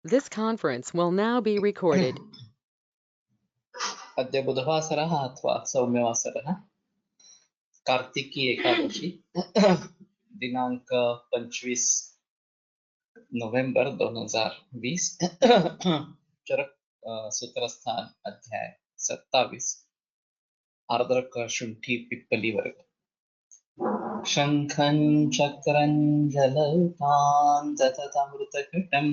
This conference will now be recorded. अद्य बुधवासरः अथवा सौम्यवासरः कार्तिकी एकादशी दिनांक 25 नोव्हेंबर 2020 चरक सूत्रस्थान अध्याय 27 आर्द्रक शुंठी पिप्पली वर्ग शंखं चक्रं जलौकान् दधतमृतघटं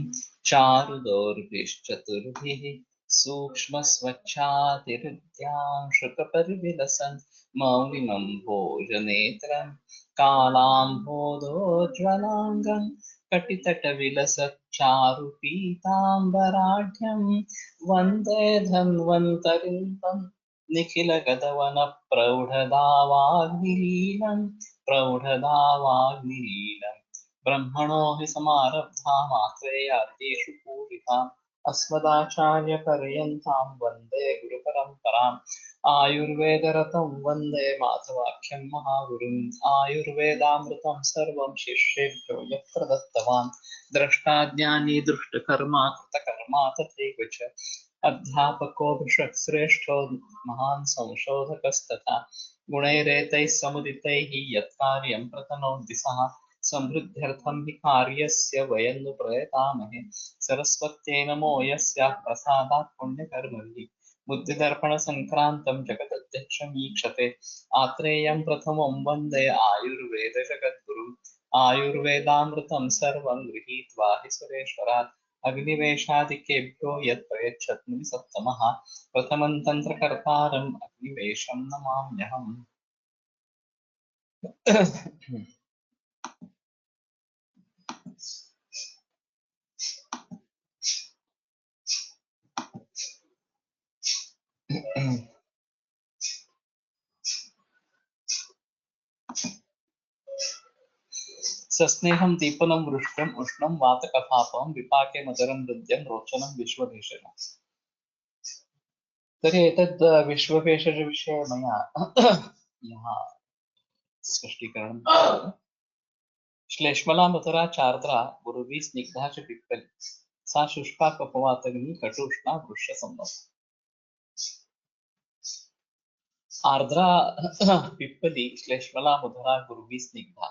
चारुदौर्भिश्चतुर्भिः सूक्ष्मस्वच्छातिहृद्यां शुकपरिविलसन् मौलिनं भोजनेत्रं कालाम्भोदोज्ज्वलाङ्गं कटितटविलसच्चारुपीताम्बराढ्यं वन्दे धन्वन्तरिं तं प्रौढदावाग्निलीलं ब्रह्मणो हि समारब्धा मात्रेयार्तेषु पूरिताम् अस्मदाचार्यपर्यन्तां वन्दे गुरुपरम्पराम् आयुर्वेदरतं वन्दे माधवाख्यं महागुरुम् आयुर्वेदामृतं सर्वं शिष्येभ्यो यः प्रदत्तवान् द्रष्टाज्ञानी दृष्टकर्मा कृतकर्मा तथैव च अध्यापको श्रेष्ठो महान् संशोधकस्तथा गुणैरेतैः समुदितैः यत्कार्यं प्रतनोति सः समृद्ध्यर्थं हि कार्यस्य वयं नु प्रयतामहे सरस्वत्यै नमो यस्याः प्रसादात् पुण्यकर्मभिः बुद्धिदर्पणसङ्क्रान्तं जगदध्यक्षमीक्षते आत्रेयं प्रथमं वन्दे आयुर्वेदजगद्गुरुम् आयुर्वेदामृतं सर्वं गृहीत्वा हि सुरेश्वरात् अग्निवेशादिकेभ्यो यत् प्रयच्छत्नुमि सत्तमः प्रथमं तन्त्रकर्तारम् अग्निवेशं नमाम्यहम्। सस्नेहं दीपनं वृष्टम् उष्णं वातकफापं विपाके मधुरं हृद्यं रोचनं विश्वभीषणम्। तर्हि एतद् विश्वभेषजविषये मया यहाँ स्पष्टीकरणं कृतं। श्लेष्मला मधुरा चार्द्रा गुरुवी स्निग्धा च पिप्पली सा शुष्का कपवातग्नि कटुष्णा वृक्षसम्भवा। आर्द्रा पिप्पली श्लेष्मला मधुरा गुरुवी स्निग्धा।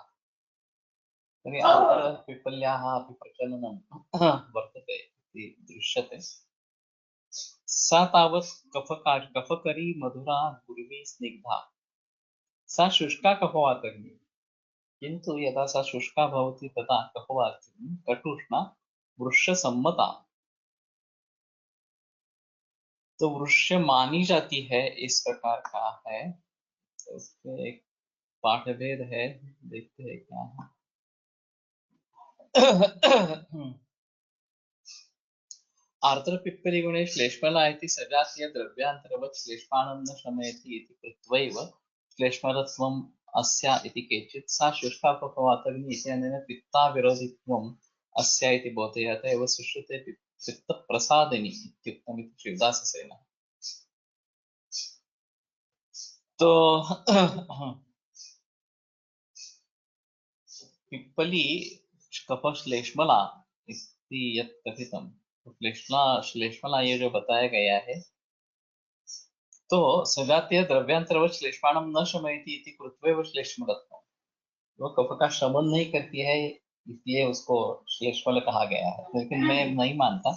तर्हि आर्द्रपिप्पल्याः अपि प्रचलनं वर्तते इति दृश्यते। सा तावत् कफकरी मधुरा गुरुवी स्निग्धा सा शुष्का कफवातग्नि किन्तु यदा सा शुष्का भवति तदा कफवातग्नि कटुष्णा वृक्षसम्मता तो वृक्ष मानी जाती है इस प्रकार का है। तो इसमें एक पाठभेद है, देखते हैं क्या है। आर्द्र पिप्पली गुणे श्लेष्मला इति सजातीय द्रव्यांतरवत् श्लेष्माणं न शमयति इति कृत्वैव श्लेष्मलत्वम् अस्या इति केचित् सा शुष्का कफवातग्नि इत्यनेन पित्ताविरोधित्वम् अस्या इति बोधयत एव सुश्रुते पित्तप्रसादिनी इत्युक्तम् इति शिवदाससेनः। तो पिप्पली कफश्लेष्मला इति यत् कथितं श्लेष्मला ये जो बताया गया है तो सजातीय द्रव्यांतरवत् श्लेष्माणं न शमयति इति कृत्वैव श्लेष्मलत्वम्, वो कफ का शमन नहीं करती है इसलिए उसको श्लेष्मल कहा गया है। लेकिन मैं नहीं मानता,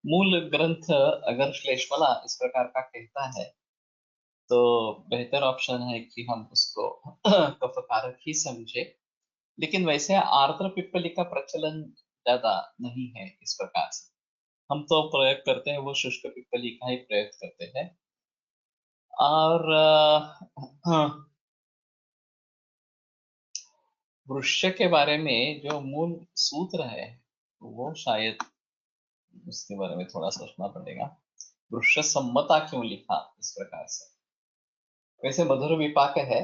मूल ग्रंथ अगर श्लेष्मला इस प्रकार का कहता है तो बेहतर ऑप्शन है कि हम उसको कफ कारक ही समझे। लेकिन वैसे आर्द्र पिप्पली का प्रचलन ज्यादा नहीं है इस प्रकार से। हम तो प्रयोग करते हैं वो शुष्क पिप्पली का ही प्रयोग करते हैं। और वृक्ष के बारे में जो मूल सूत्र है वो शायद उसके बारे में थोड़ा सोचना पड़ेगा। वृक्ष सम्मता क्यों लिखा इस प्रकार से? वैसे मधुर विपाक है।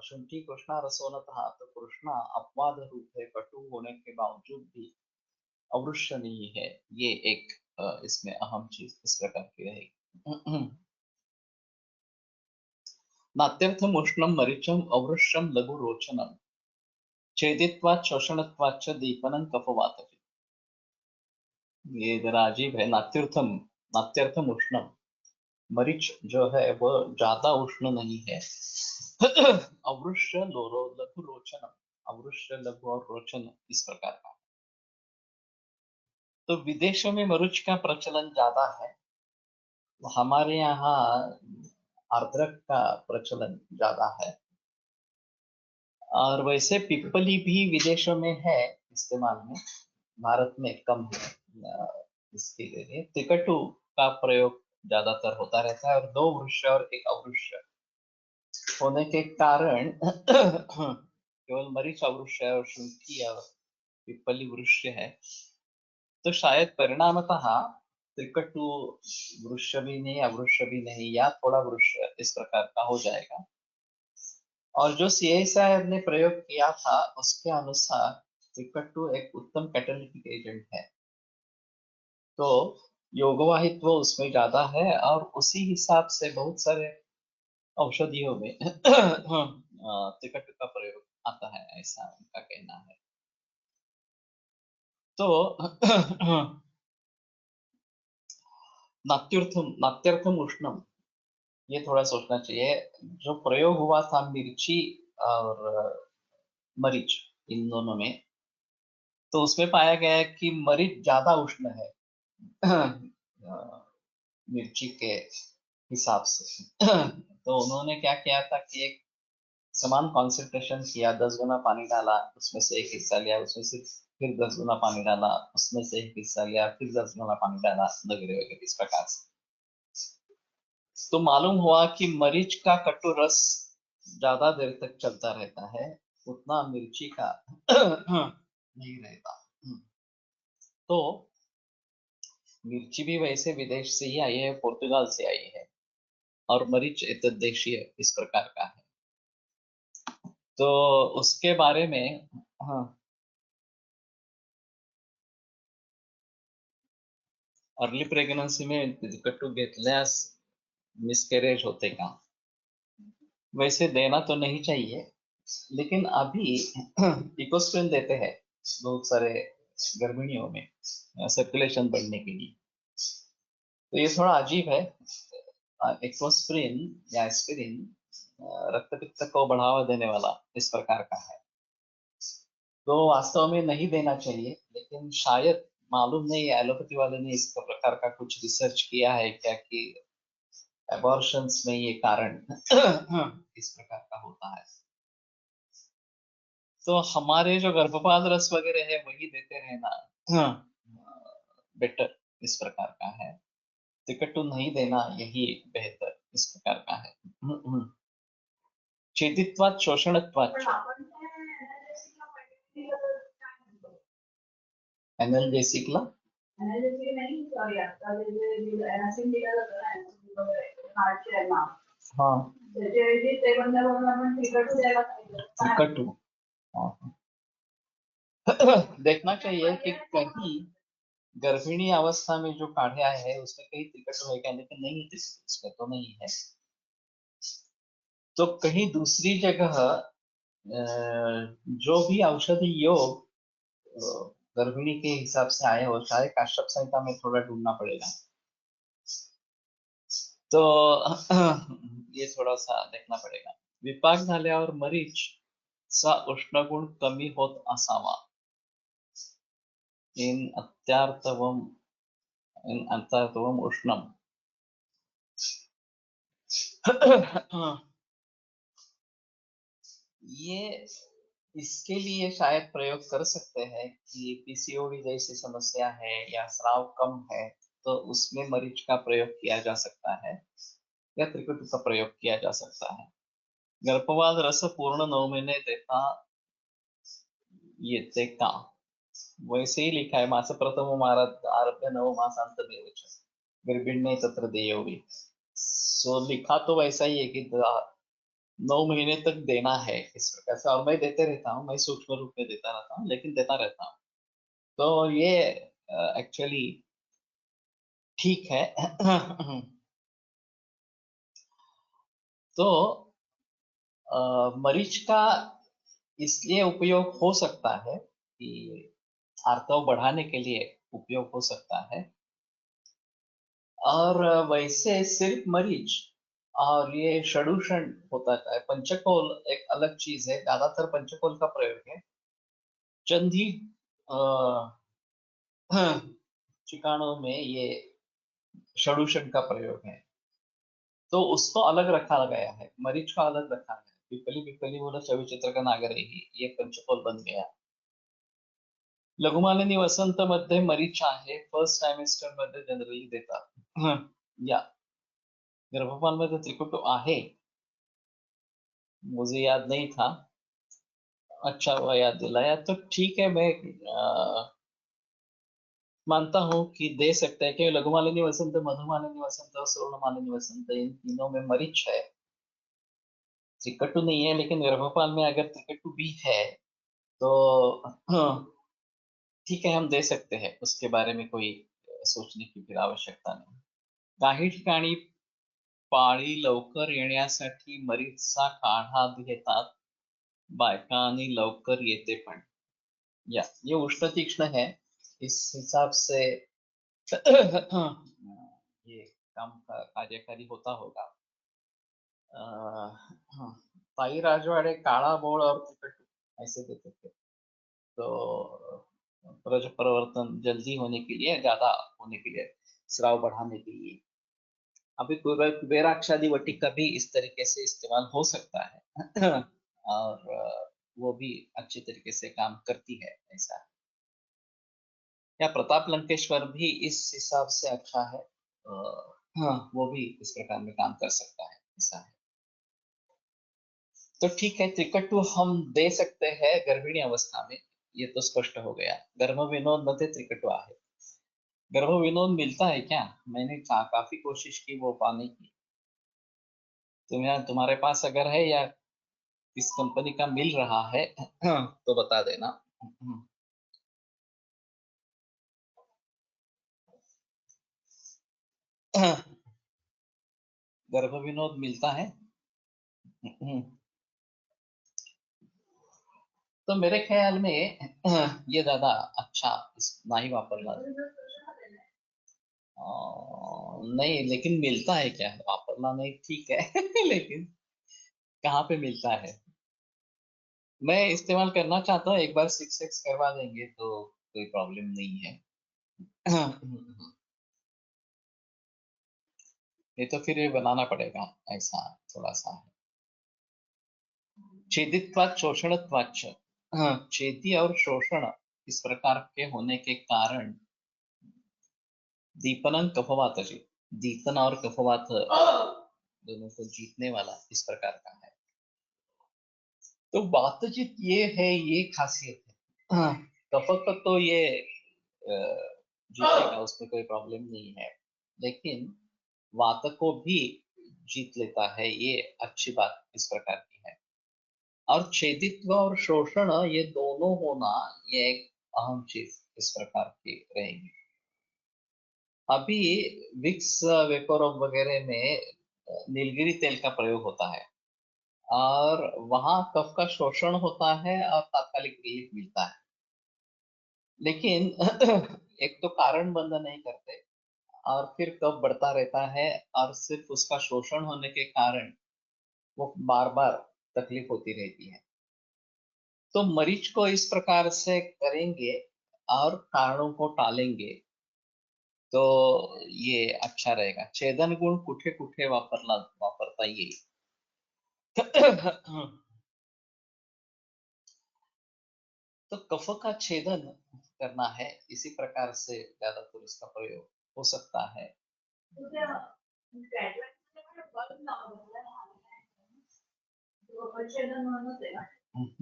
शुंठी कृष्णा रसोनतः, तो कृष्णा अपवाद रूप है, कटु होने के बावजूद भी अवृक्ष नहीं है। ये एक इसमें अहम चीज इस प्रकार की रहेगी। नात्यर्थम उष्णम मरीचम अवृक्षम लघु रोचनम छेदित्वात् शोषणत्वाच्च दीपनं कफवातः। ये जरा अजीब है। नात्यर्थम उष्णम। मरीच जो है वो ज्यादा उष्ण नहीं है। अवृष्य लोरो लघु रोचनम। अवृष्य लघु और रोचन इस प्रकार का। तो विदेशों में मरुच का प्रचलन ज्यादा है। हमारे यहाँ आर्द्रक का प्रचलन ज्यादा है। और वैसे पिपली भी विदेशों में है इस्तेमाल में, भारत में कम है। इसके लिए तिकटू का प्रयोग ज्यादातर होता रहता है। और दो वृक्ष और एक अवृक्ष होने के कारण केवल मरीच अवृक्ष है और शुंठी और पिपली वृक्ष है। तो शायद परिणामतः त्रिकटु वृक्ष भी नहीं, अवृक्ष भी नहीं, या थोड़ा वृक्ष इस प्रकार का हो जाएगा। और जो सीआई साहब ने प्रयोग किया था उसके अनुसार त्रिकटु एक उत्तम कैटालिटिक एजेंट है। तो योगवाहित्व उसमें ज्यादा है और उसी हिसाब से बहुत सारे औषधियों में त्रिकटु का प्रयोग आता है, ऐसा उनका कहना है। तो नात्यर्थम उष्णम, ये थोड़ा सोचना चाहिए। जो प्रयोग हुआ था मिर्ची और मरीच, इन दोनों में, तो उसमें पाया गया है कि मरीच ज्यादा उष्ण है मिर्ची के हिसाब से। तो उन्होंने क्या किया था कि एक समान कॉन्सेंट्रेशन किया, 10 गुना पानी डाला, उसमें से एक हिस्सा लिया, उसमें से फिर 10 गुना पानी डाला, उसमें से एक हिस्सा लिया, फिर 10 गुना पानी डाला, वगैरह वगैरह इस प्रकार से। तो मालूम हुआ कि मरीच का कटु रस ज्यादा देर तक चलता रहता है, उतना मिर्ची का नहीं रहता। तो मिर्ची भी वैसे विदेश से ही आई है, पुर्तगाल से आई है, और मरीच देशीय इस प्रकार का है। तो उसके बारे में, हाँ, अर्ली प्रेग्नन्सी में कट्टू घेतल्यास मिसकैरेज होते का, वैसे देना तो नहीं चाहिए, लेकिन अभी इकोस्प्रिन देते हैं बहुत सारे गर्भिणियों में सर्कुलेशन बढ़ने के लिए। तो ये थोड़ा अजीब है। इकोस्प्रिन या एस्पिरिन रक्तपित्त को बढ़ावा देने वाला इस प्रकार का है, तो वास्तव में नहीं देना चाहिए। लेकिन शायद, मालूम नहीं, एलोपैथी वाले ने इस प्रकार का कुछ रिसर्च किया है क्या कि एबॉर्शंस में ये कारण इस प्रकार का होता है। तो हमारे जो गर्भपात रस वगैरह है वही देते रहना बेटर इस प्रकार का है। टिकट नहीं देना यही बेहतर इस प्रकार का है। छेदित्वात् शोषणत्वात्। एनाल्जेसिकला हाँ, टिकटू देखना चाहिए कि कहीं गर्भिणी अवस्था में जो काढ़े आए हैं उसमें कहीं टिकट है क्या, लेकिन नहीं है, इसमें तो नहीं है। तो कहीं दूसरी जगह जो भी औषधि योग गर्भिणी के हिसाब से आए हो, शायद काश्यप संहिता में थोड़ा ढूंढना पड़ेगा। तो ये थोड़ा सा देखना पड़ेगा। विपाक झाल्यावर मरीच चा उष्णगुण कमी होत असावा। इन अत्यार्थवम उष्णम। ये इसके लिए शायद प्रयोग कर सकते हैं कि पीसीओडी जैसी समस्या है या स्राव कम है, तो उसमें मरीच का प्रयोग किया जा सकता है या त्रिकुट का प्रयोग किया जा सकता है। गर्भवाद रस पूर्ण 9 महीने देता येते का, वैसे ही लिखा है, मास प्रथम आरभ्य 9 मासांत गर्भिण्य तत्र देयोगी। सो लिखा तो वैसा ही है कि 9 महीने तक देना है इस प्रकार से। और मैं देते रहता हूँ, मैं सूक्ष्म रूप में देता रहता हूँ, लेकिन देता रहता हूँ। तो ये एक्चुअली ठीक है। तो मरीच का इसलिए उपयोग हो सकता है कि आर्तव बढ़ाने के लिए उपयोग हो सकता है। और वैसे सिर्फ मरीच और ये षडूषण होता है। पंचकोल एक अलग चीज है, ज्यादातर पंचकोल का प्रयोग है चंद ही ठिकानों में ये षडूषण का प्रयोग है, तो उसको अलग रखा गया है, मरीच को अलग रखा है। पिपली पिपली बोला चवी चित्र का नागर ये पंचकोल बन गया। लघुमालिनी वसंत मध्ये मरीच आहे, फर्स्ट ट्रायमेस्टर मध्ये जनरली देतात। या गर्भपाल मध्ये त्रिकुटू आहे, मुझे याद नहीं था। अच्छा हुआ याद दिलाया, तो ठीक है, मैं मानता हूँ कि दे सकते हैं, क्योंकि लघुमालिनी वसंत, मधुमालिनी वसंत और स्वर्णमालिनी वसंत, इन तीनों में मरीच है, त्रिकटु नहीं है। लेकिन गर्भपाल में अगर त्रिकटु भी है तो ठीक है, हम दे सकते हैं, उसके बारे में कोई सोचने की फिर आवश्यकता नहीं। काही ठिकाणी पाळी लवकर येण्यासाठी मरीचचा काढा घेतात, बायका आणि लवकर येते पण। या ये उष्ण तीक्ष्ण है, इस हिसाब से ये काम कार्यकारी होता होगा। हाँ, ताई राजवाड़े काला बोल और त्रिकटु ऐसे देते थे, तो प्रज परिवर्तन जल्दी होने के लिए, ज्यादा होने के लिए, स्राव बढ़ाने के लिए। अभी कुबेराक्षादि वटी का भी इस तरीके से इस्तेमाल हो सकता है। और वो भी अच्छी तरीके से काम करती है, ऐसा है। या प्रताप लंकेश्वर भी इस हिसाब से अच्छा है, हाँ, वो भी इस प्रकार में काम कर सकता है, ऐसा है। तो ठीक है, त्रिकटु हम दे सकते हैं गर्भिणी अवस्था में, ये तो स्पष्ट हो गया। गर्भ विनोद मध्ये त्रिकटु आहे। गर्भ विनोद मिलता है क्या? मैंने काफी कोशिश की वो पाने की। तुम्हारे पास अगर है या किस कंपनी का मिल रहा है तो बता देना। गर्भ विनोद मिलता है। तो मेरे ख्याल में ये ज्यादा अच्छा नाही वापरला। नहीं, लेकिन मिलता है क्या? वापरना नहीं ठीक है। लेकिन कहाँ पे मिलता है? मैं इस्तेमाल करना चाहता हूँ, एक बार 6x करवा देंगे तो कोई प्रॉब्लम नहीं है। ये तो फिर ये बनाना पड़ेगा, ऐसा थोड़ा सा है। छेदित्वाच शोषणत्वाच, छेदी और शोषण इस प्रकार के होने के कारण दीपनन कफवातजी, दीपन और कफवात दोनों को जीतने वाला इस प्रकार का है। तो बातचीत ये है, ये खासियत है। कफक तो ये जीतेगा, उसमें कोई प्रॉब्लम नहीं है, लेकिन वात को भी जीत लेता है, ये अच्छी बात इस प्रकार की है। और छेदित्व और शोषण ये दोनों होना, ये एक अहम चीज इस प्रकार की रहेगी। अभी विक्स वेपोरम वगैरह में नीलगिरी तेल का प्रयोग होता है, और वहां कफ का शोषण होता है और तात्कालिक रिलीफ मिलता है। लेकिन एक तो कारण बंद नहीं करते, और फिर कफ बढ़ता रहता है, और सिर्फ उसका शोषण होने के कारण वो बार बार तकलीफ होती रहती है। तो मरीज को इस प्रकार से करेंगे और कारणों को टालेंगे तो ये अच्छा रहेगा। छेदन गुण कुठे कुठे वापरता येईल। तो कफ का छेदन करना है, इसी प्रकार से ज्यादातर इसका प्रयोग हो सकता है।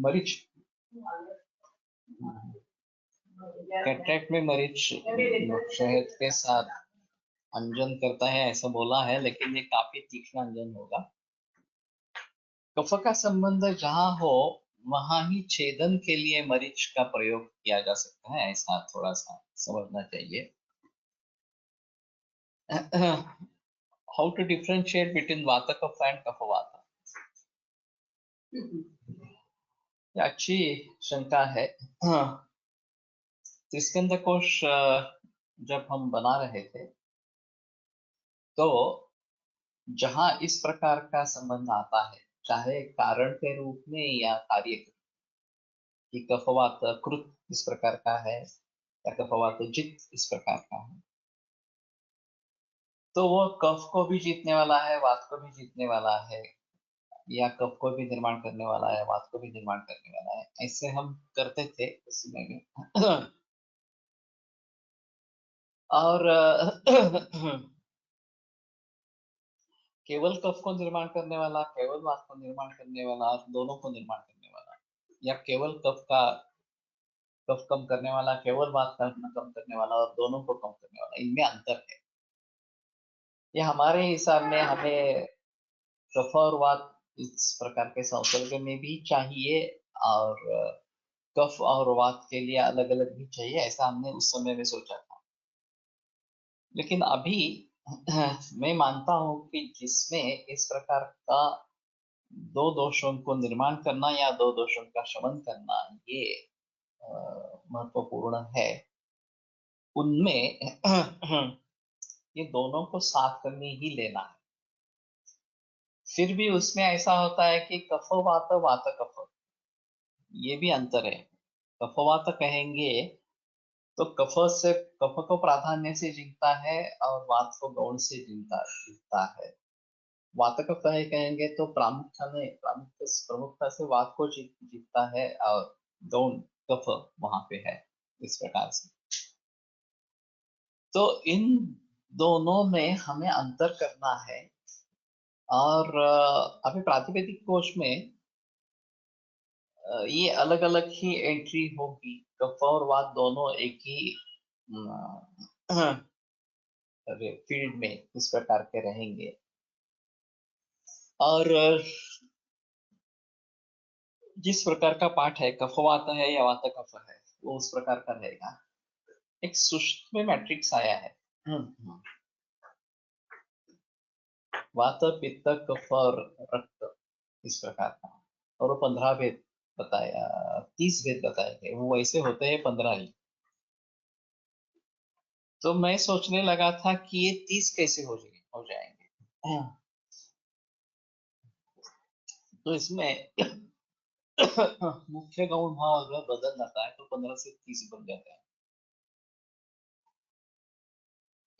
मरीज कैटरेक्ट में मरीज शहद के साथ अंजन करता है, ऐसा बोला है, लेकिन ये काफी तीक्ष्ण अंजन होगा। कफ का संबंध जहां हो वहां ही छेदन के लिए मरीच का प्रयोग किया जा सकता है, ऐसा थोड़ा सा समझना चाहिए। हाउ टू डिफरेंशिएट बिटवीन वात कफ एंड कफ वात? ये अच्छी शंका है। हाँ, तो स्कंद कोश जब हम बना रहे थे, तो जहाँ इस प्रकार का संबंध आता है, चाहे कारण के रूप में या कार्य के, कि कफवात कृत इस प्रकार का है या कफवात जित इस प्रकार का है, तो वो कफ को भी जीतने वाला है, वात को भी जीतने वाला है, या कफ को भी निर्माण करने वाला है, वात को भी निर्माण करने वाला है, ऐसे हम करते थे उस समय में। और केवल कफ को निर्माण करने वाला, केवल वात को निर्माण करने वाला, दोनों को निर्माण करने वाला, या केवल कफ कम करने वाला, केवल वात का कम करने वाला और दोनों को कम करने वाला, इनमें अंतर है। ये हमारे हिसाब में हमें कफ और वात इस प्रकार के संसर्ग में भी चाहिए, और कफ और वात के लिए अलग अलग भी चाहिए, ऐसा हमने उस समय में सोचा था। लेकिन अभी मैं मानता हूं कि जिसमें इस प्रकार का दो दोषों को निर्माण करना या दो दोषों का शमन करना, ये महत्वपूर्ण है, उनमें ये दोनों को साथ करने ही लेना है। फिर भी उसमें ऐसा होता है कि कफ वात वात कफ, ये भी अंतर है। कफ वात कहेंगे तो कफ को प्राधान्य से जीतता है और वात को गौण से जीतता है। वात कफ कहेंगे तो प्रमुखता से वात को जीतता है, और गौण कफ वहां पे है, इस प्रकार से। तो इन दोनों में हमें अंतर करना है। और अभी प्रातिपदिक कोश में ये अलग अलग ही एंट्री होगी, कफ और वात दोनों एक ही फील्ड में इस प्रकार के रहेंगे। और जिस प्रकार का पाठ है, कफवात है या वात कफ है, वो उस प्रकार का रहेगा। एक सूक्ष्म मैट्रिक्स आया है, वात पित्त कफ और रक्त, इस प्रकार का। और वो 15 भेद बताया, 30 भेद बताए गए, वो वैसे होते हैं 15 ही। तो मैं सोचने लगा था कि ये 30 कैसे हो जाएंगे। तो इसमें मुख्य गौण भाव अगर बदल जाता है तो 15 से 30 बन जाता है।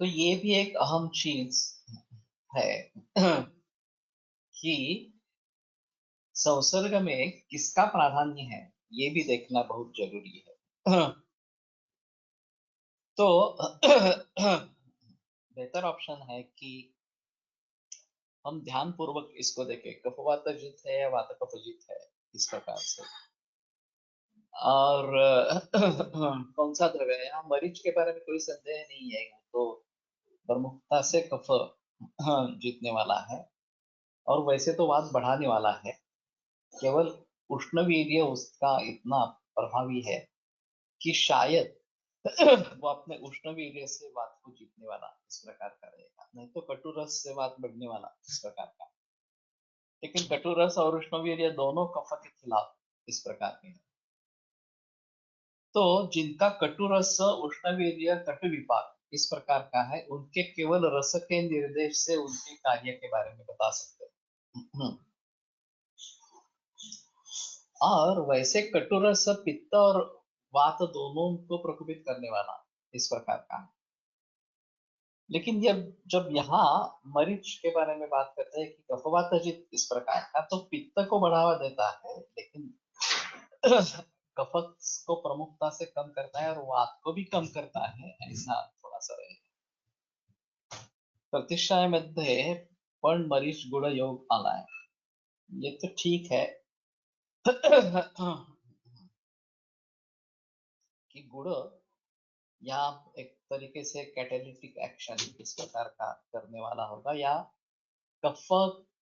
तो ये भी एक अहम चीज है कि संसर्ग में किसका प्राधान्य है, ये भी देखना बहुत जरूरी है। तो बेहतर ऑप्शन है कि हम ध्यान पूर्वक इसको देखें, कफवातजित है या वातकफजित है, इस प्रकार से। और कौन सा द्रव्य है, यहाँ मरीच के बारे में कोई संदेह नहीं है, तो प्रमुखता से कफ जीतने वाला है, और वैसे तो वात बढ़ाने वाला है। केवल उष्णवीर्य उसका इतना प्रभावी है कि शायद वो अपने उष्णवीर्य से वात को जीतने वाला इस प्रकार का रहेगा, नहीं तो कटुरस से वात बढ़ने वाला इस प्रकार का। लेकिन कटुरस और उष्णवीर्य दोनों कफ के खिलाफ इस प्रकार के हैं। तो जिनका कटुरस उष्णवीर्य कटु विपाक इस प्रकार का है, उनके केवल रस के निर्देश से उनके कार्य के बारे में बता सकते हैं। और वैसे कटुरस पित्त और वात दोनों को प्रकोपित करने वाला इस प्रकार का है। लेकिन जब जब यहाँ मरीच के बारे में बात करते हैं कि कफवातजित इस प्रकार का, तो पित्त को बढ़ावा देता है, लेकिन कफ को प्रमुखता से कम करता है और वात को भी कम करता है, ऐसा थोड़ा सा रहेगा। प्रतिष्ठामध्ये पण मरीच गुण योग आलाय, ये तो ठीक है। कि गुण या एक तरीके से कैटेलिटिक एक्शन इस प्रकार का करने वाला होगा, या कफ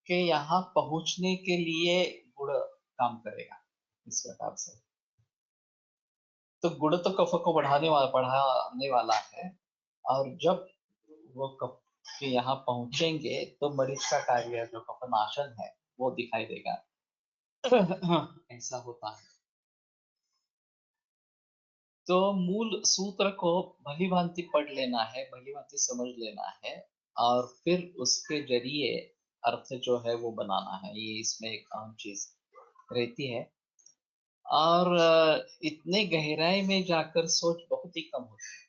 के यहाँ पहुंचने के लिए गुण काम करेगा, इस प्रकार से। तो गुण तो कफ को बढ़ाने वाला है, और जब वो कफ के यहाँ पहुंचेंगे तो मरीज का कार्य जो कफनाशन है वो दिखाई देगा। ऐसा होता है। तो मूल सूत्र को भली भांति पढ़ लेना है, भली भांति समझ लेना है और फिर उसके जरिए अर्थ जो है वो बनाना है। ये इसमें एक अहम चीज रहती है और इतने गहराई में जाकर सोच बहुत ही कम होती है।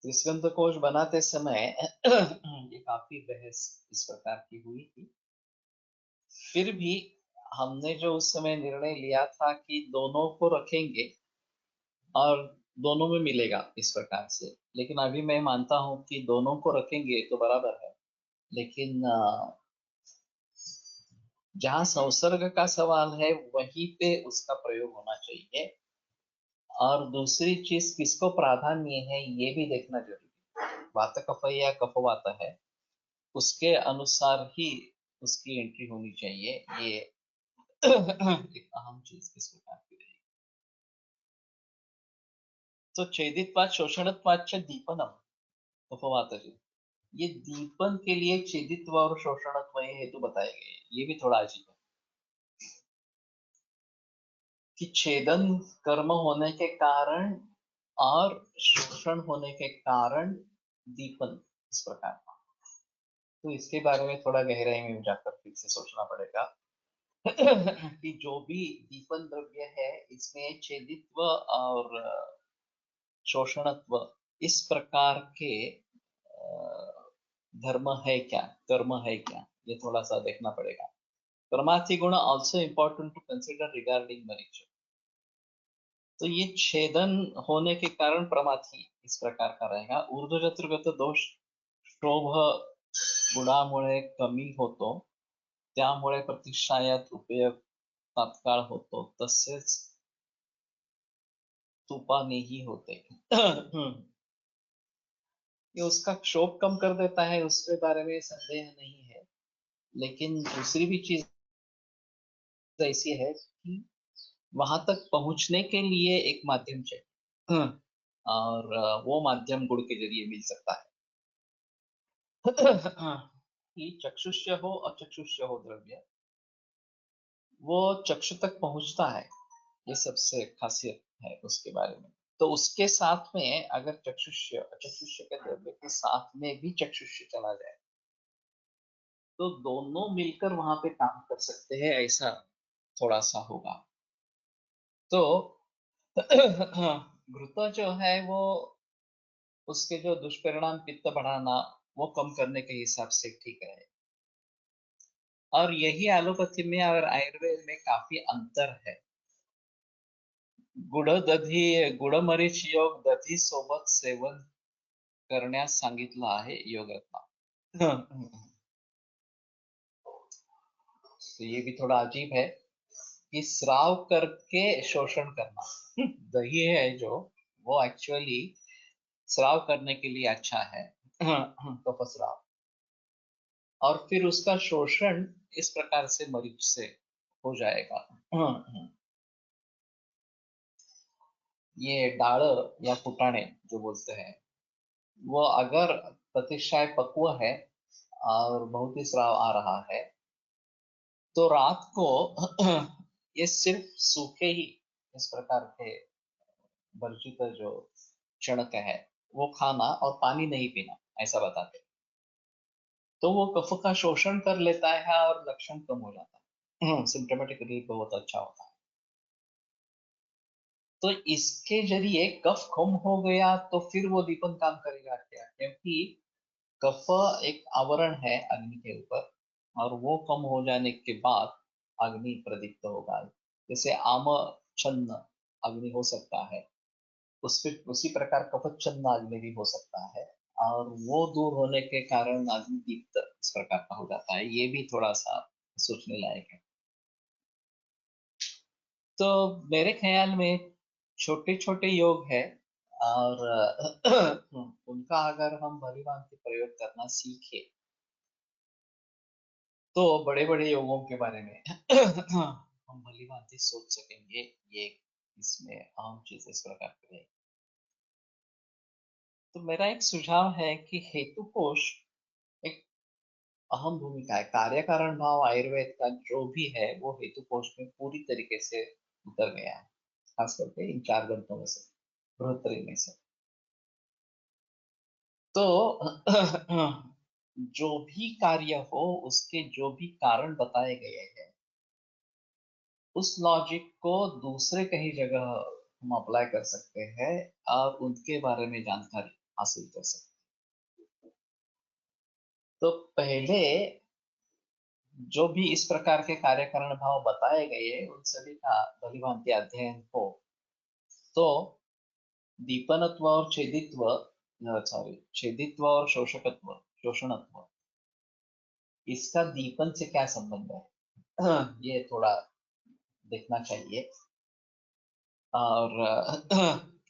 त्रिस्कंध बनाते समय ये काफी बहस इस प्रकार की हुई थी। फिर भी हमने जो उस समय निर्णय लिया था कि दोनों को रखेंगे और दोनों में मिलेगा इस प्रकार से। लेकिन अभी मैं मानता हूं कि दोनों को रखेंगे तो बराबर है, लेकिन जहां संसर्ग का सवाल है वहीं पे उसका प्रयोग होना चाहिए। और दूसरी चीज किसको प्राधान्य है ये भी देखना जरूरी है। वात कफ या कफवात है उसके अनुसार ही उसकी एंट्री होनी चाहिए। ये एक अहम चीज किस प्रकार की रहेगी। तो छेदित्वाद शोषणत्वाद च दीपनम उपवात ये दीपन के लिए छेदित्व और शोषणत्व ये हेतु बताए गए हैं। ये भी थोड़ा अजीब है कि छेदन कर्म होने के कारण और शोषण होने के कारण दीपन इस प्रकार का। तो इसके बारे में थोड़ा गहराई में जाकर फिर से सोचना पड़ेगा कि जो भी दीपन द्रव्य है इसमें छेदित्व और शोषणत्व इस प्रकार के धर्म है क्या, कर्म है क्या, ये थोड़ा सा देखना पड़ेगा। परमार्थी गुण also important to consider regarding मरीज। तो ये छेदन होने के कारण प्रमाथी इस प्रकार का रहेगा। ऊर्ध्व चतुर्गत दोष शोभ गुणामुळे कमी होतो, त्यामुळे प्रतिष्ठायात उपयोग तात्काळ होतो, तसेच तुपानेही होते। ये उसका क्षोभ कम कर देता है, उसके बारे में संदेह नहीं है। लेकिन दूसरी भी चीज ऐसी है कि वहां तक पहुंचने के लिए एक माध्यम चाहिए। और वो माध्यम गुण के जरिए मिल सकता है। कि चक्षुष्य हो अचक्षुष्य हो द्रव्य वो चक्षु तक पहुंचता है। ये सबसे खासियत है उसके बारे में। तो उसके साथ में अगर चक्षुष्य अचक्षुष्य के द्रव्य के साथ में भी चक्षुष्य चला जाए तो दोनों मिलकर वहां पे काम कर सकते हैं, ऐसा थोड़ा सा होगा। तो घृत जो है वो उसके जो दुष्परिणाम पित्त बढ़ाना वो कम करने के हिसाब से ठीक है। और यही एलोपैथी में और आयुर्वेद में काफी अंतर है। गुड़ दधी गुड़ मरीच योग दधी सोबत सेवन करण्यास सांगितलं आहे योगातला। तो ये भी थोड़ा अजीब है कि स्राव करके शोषण करना। दही है जो वो एक्चुअली स्राव करने के लिए अच्छा है। कफ स्राव और फिर उसका शोषण इस प्रकार से मरीज से हो जाएगा। ये डाढ़ या फुटाने जो बोलते हैं वो अगर प्रतिशाय पक्व है और बहुत ही स्राव आ रहा है तो रात को ये सिर्फ सूखे ही इस प्रकार के वर्जित जो चणक है वो खाना और पानी नहीं पीना ऐसा बताते हैं। तो वो कफ का शोषण कर लेता है और लक्षण कम हो जाता है। सिम्टोमेटिक रिलीफ बहुत अच्छा होता है। तो इसके जरिए कफ कम हो गया तो फिर वो दीपन काम करेगा क्या, क्योंकि कफ एक आवरण है अग्नि के ऊपर और वो कम हो जाने के बाद अग्नि प्रदीप्त होगा। जैसे आम छन्न अग्नि हो सकता है उसी प्रकार कफच्छन्न अग्नि भी हो सकता है और वो दूर होने के कारण अग्नि दीप्त इस प्रकार का हो जाता है। ये भी थोड़ा सा सोचने लायक है। तो मेरे ख्याल में छोटे छोटे योग है और उनका अगर हम भली भांति प्रयोग करना सीखे तो बड़े बड़े योगों के बारे में हम भली भांति सोच सकेंगे। ये इसमें अहम चीज इस प्रकार की है। तो मेरा एक सुझाव है कि हेतु कोश एक अहम भूमिका है। कार्य कारण भाव आयुर्वेद का जो भी है वो हेतु कोश में पूरी तरीके से उतर गया है। खास करके इन 4 ग्रंथों में से, बृहत्तरी में से। तो जो भी कार्य हो, उसके जो भी कारण बताए गए हैं, उस लॉजिक को दूसरे कहीं जगह हम अप्लाई कर सकते हैं और उनके बारे में जानकारी हासिल कर सकते हैं। तो पहले जो भी इस प्रकार के कार्यकारण भाव बताए गए, उन सभी का भलीभांति अध्ययन हो, तो दीपनत्व और छेदित्व, सॉरी, छेदित्व और शोषकत्व, शोषणत्व, इसका दीपन से क्या संबंध है, ये थोड़ा देखना चाहिए। और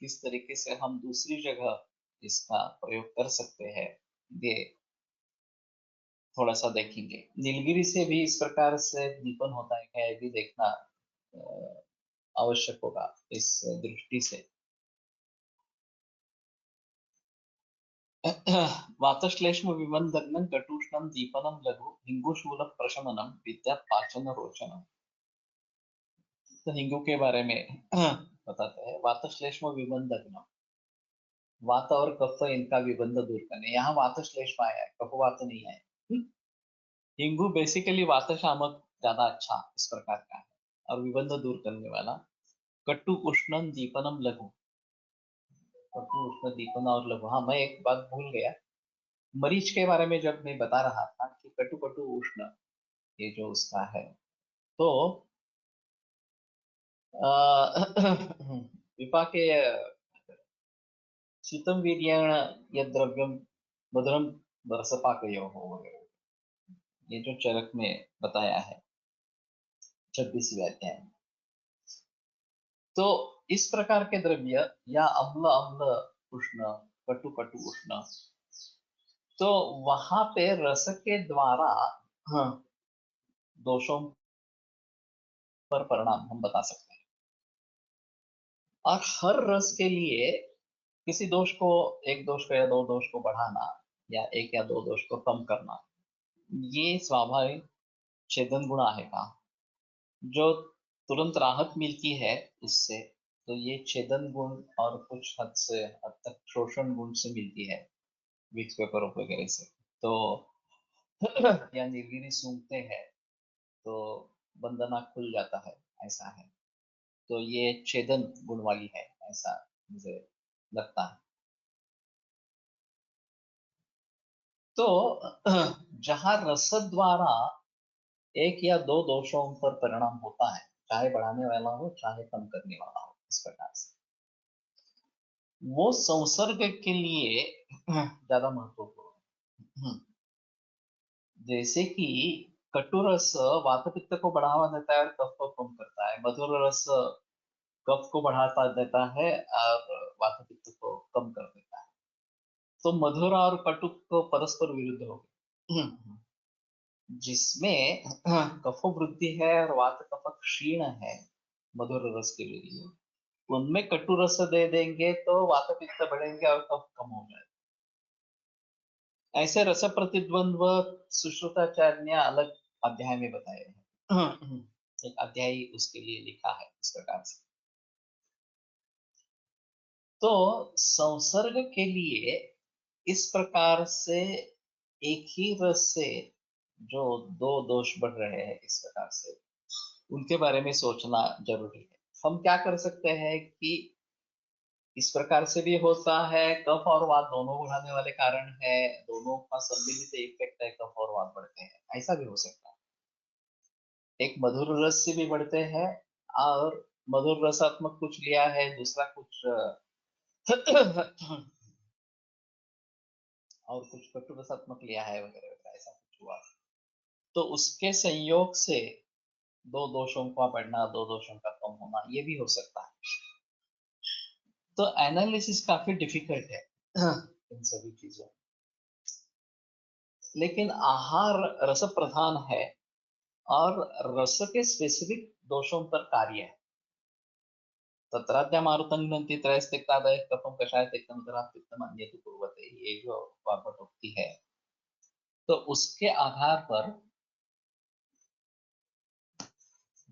किस तरीके से हम दूसरी जगह इसका प्रयोग कर सकते हैं, ये थोड़ा सा देखेंगे। नीलगिरी से भी इस प्रकार से दीपन होता है क्या, ये भी देखना आवश्यक होगा इस दृष्टि से। वातश्लेष्म विबंधग्नं कटुष्णं दीपनं लघु हिंगुशूल प्रशमनं विद्यात् पाचन रोचनम। तो हिंगू के बारे में बताते हैं। वातश्लेष्म विबंधग्नं, वात और कफ इनका विबंध दूर करने, यहाँ वातश्लेष्म आया है, कफवात नहीं आया। हिंगू बेसिकली वात शामक ज्यादा अच्छा इस प्रकार का है और विबंध दूर करने वाला। कटु उष्णम दीपनम लघु, कटु उष्ण दीपन और लघु। हाँ, मैं एक बात भूल गया, मरीच के बारे में जब मैं बता रहा था कि कटु कटु उष्ण, ये जो उसका है, तो विपाके शीतम वीर्येण यद् द्रव्यम मधुरम रसपाकयोः वगैरह, ये जो चरक में बताया है 26वें अध्याय में। तो इस प्रकार के द्रव्य या अम्ल अम्ल उष्ण, कटु कटु उष्ण, तो वहां पे रस के द्वारा हाँ, दोषों पर परिणाम हम बता सकते हैं। और हर रस के लिए किसी दोष को, एक दोष को या दो दोष को बढ़ाना या एक या दो दोष को कम करना, ये स्वाभाविक छेदन गुण आएगा। जो तुरंत राहत मिलती है इससे, तो ये छेदन गुण और कुछ हद तक शोषण गुण से मिलती है, विक्स पेपर वगैरह से। तो या नीलगिरी सूंघते हैं तो बंदना खुल जाता है, ऐसा है। तो ये छेदन गुण वाली है, ऐसा मुझे लगता है। तो जहां रस द्वारा एक या दो दोषों पर परिणाम होता है, चाहे बढ़ाने वाला हो चाहे कम करने वाला हो, इस प्रकार से वो संसर्ग के लिए ज्यादा महत्वपूर्ण है। जैसे कि कटु रस वात पित्त को बढ़ावा देता है और कफ को कम करता है, मधुर रस कफ को बढ़ाता देता है और वात पित्त को कम कर देता है। तो मधुर और कटु को परस्पर विरुद्ध हो गए। जिसमें कफ वृद्धि है और वात कफ क्षीण है मधुर रस के लिए, उनमें कटु रस दे देंगे तो वात पित्त बढ़ेंगे और कफ कम हो जाएगा। ऐसे रस प्रतिद्वंद्व सुश्रुताचार्य ने अलग अध्याय में बताए हैं। एक अध्याय उसके लिए लिखा है इस प्रकार से। तो संसर्ग के लिए इस प्रकार से एक ही रस से जो दो दोष बढ़ रहे हैं, इस प्रकार से उनके बारे में सोचना जरूरी है। हम क्या कर सकते हैं कि इस प्रकार से भी होता है, कफ और वात दोनों बढ़ाने वाले कारण है, दोनों का सम्मिलित इफेक्ट है, कफ और वात बढ़ते हैं, ऐसा भी हो सकता है। एक मधुर रस से भी बढ़ते हैं और मधुर रसात्मक कुछ लिया है, दूसरा कुछ और कुछ कटु रसात्मक लिया है वगैरह वगैरह, ऐसा कुछ हुआ, तो उसके संयोग से दो दोषों का बढ़ना, दो दोषों का कम होना, ये भी हो सकता है। तो एनालिसिस काफी डिफिकल्ट है इन सभी चीजों, लेकिन आहार रस प्रधान है और रस के स्पेसिफिक दोषों पर कार्य है। तत्राद्या मारुतं घ्नन्ति त्रयस्त्यक्तादयः कफं कषाय त्यक्तमुदराः पित्तम् अन्येति कुर्वते, ये जो वाक्पटोक्ति है, तो उसके आधार पर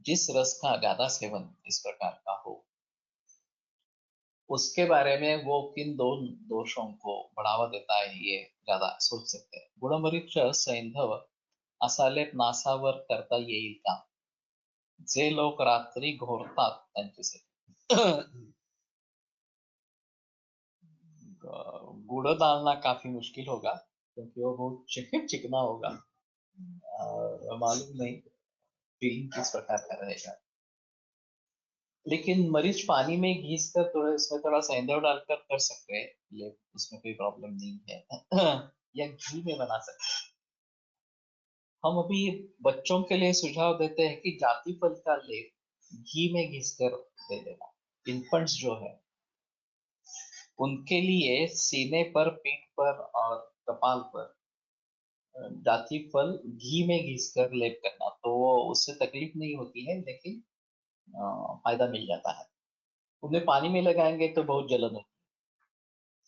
जिस रस का ज्यादा सेवन इस प्रकार का हो, उसके बारे में वो किन दो दोषों को बढ़ावा देता है ये ज्यादा सोच सकते हैं. गुणपरीक्ष सैंधव असा लेप नासावर करता येईल का, जे लोक रात्री घोरतात त्यांच्यासाठी. गुड़ डालना काफी मुश्किल होगा क्योंकि वो बहुत चिकना होगा. मालूम नहीं फीलिंग किस प्रकार का रहेगा. लेकिन मरीच पानी में घिस कर थोड़ा उसमें थोड़ा सेंधव डालकर कर सकते हैं, ये उसमें कोई प्रॉब्लम नहीं है. या घी में बना सकते हैं. हम अभी बच्चों के लिए सुझाव देते हैं कि जाति फल का लेप घी में घिस कर दे देना. इन्फेंट्स जो है उनके लिए सीने पर, पीठ पर और कपाल पर जाति फल घी में घिस कर लेप करना, तो वो उससे तकलीफ नहीं होती है, लेकिन फायदा मिल जाता है. उन्हें पानी में लगाएंगे तो बहुत जलन होती है.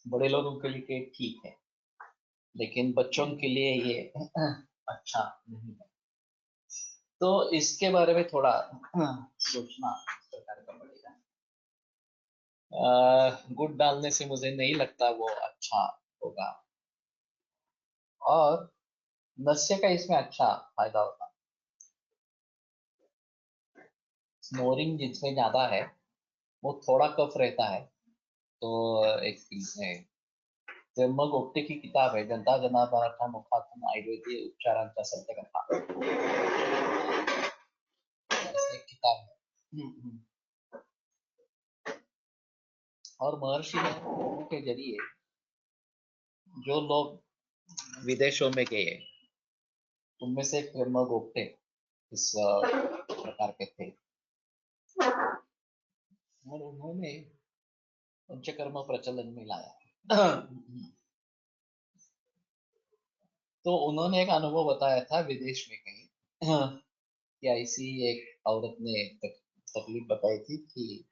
बड़े लोगों के लिए ठीक है, लेकिन बच्चों के लिए ये अच्छा नहीं है. तो इसके बारे में थोड़ा सोचना सरकार का पड़ेगा. गुड़ डालने से मुझे नहीं लगता वो अच्छा होगा, और नस्य का इसमें अच्छा फायदा होता. स्नोरिंग जिसमें ज्यादा है वो थोड़ा कफ रहता है. तो एक त्र्यंबक गोप्ते की किताब है, जनता जनार्दनाच्या मुखातून आयुर्वेदीय उपचारांचा सत्यकथा, ऐसी एक किताब है. और महर्षि ने के जरिए जो लोग विदेशों में गए उनमें से एक त्र्यंबक गोप्ते इस प्रकार के थे, और उन्होंने पंचकर्म प्रचलन में लाया. तो उन्होंने एक अनुभव बताया था विदेश में कहीं, कि ऐसी एक औरत ने तकलीफ बताई थी कि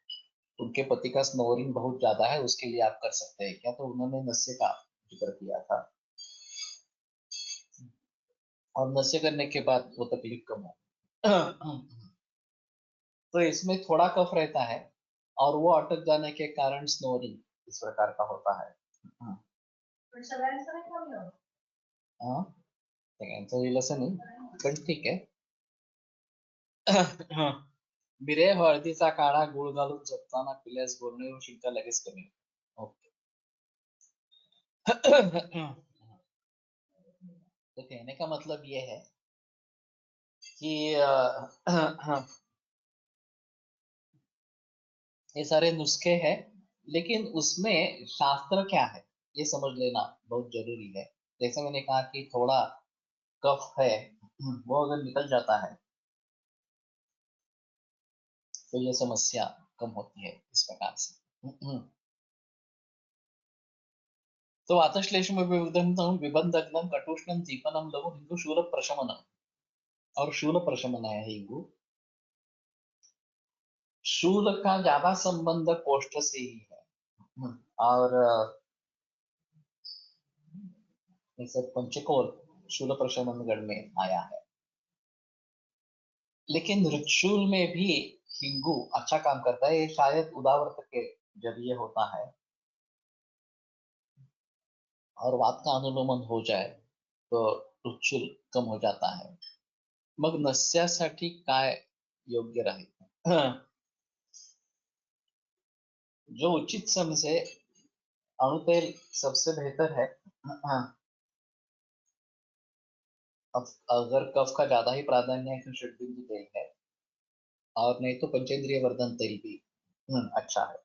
उनके पति का स्नोरिंग बहुत ज्यादा है, उसके लिए आप कर सकते हैं क्या. तो उन्होंने नशे का जिक्र किया था, और नशे करने के बाद वो तकलीफ कम हो. तो इसमें थोड़ा कफ रहता है, और वो अटक जाने के कारण स्नोरिंग इस प्रकार का होता है. हाँ, सगळ्यांचं येईल असं नाही, पण ठीक आहे. मिरे हळदीचा काढा गुळ घालून झोपताना पिल्यास बोर्निओ शिंका लगेच कमी होते. ओके. तो कहने का मतलब ये है कि ये सारे नुस्खे हैं, लेकिन उसमें शास्त्र क्या है ये समझ लेना बहुत जरूरी है. जैसे मैंने कहा कि थोड़ा कफ है, वो अगर निकल जाता है तो ये समस्या कम होती है इस प्रकार से. तो वातश्लेषम विबंधग्नम कटुष्णम दीपनम लघु हिंदू शूल प्रशमनम, और शूल प्रशमन है हिंदू. शूल का ज्यादा संबंध कोष्ठ से ही है, और जैसे पंचकोल शूल प्रशमन गण में आया है, लेकिन ऋक्षूल में भी हिंगू अच्छा काम करता है. ये शायद उदावर्त के जरिए होता है, और वात का अनुलोमन हो जाए तो ऋक्षूल कम हो जाता है. मग नस्यासाठी काय योग्य राहील. जो उचित समझे अणुतेल सबसे बेहतर है. अब अगर कफ का ज्यादा ही प्राधान्य है तो षड्बिंदु तेल है, और नहीं तो पंचेंद्रिय वर्धन तेल भी अच्छा है.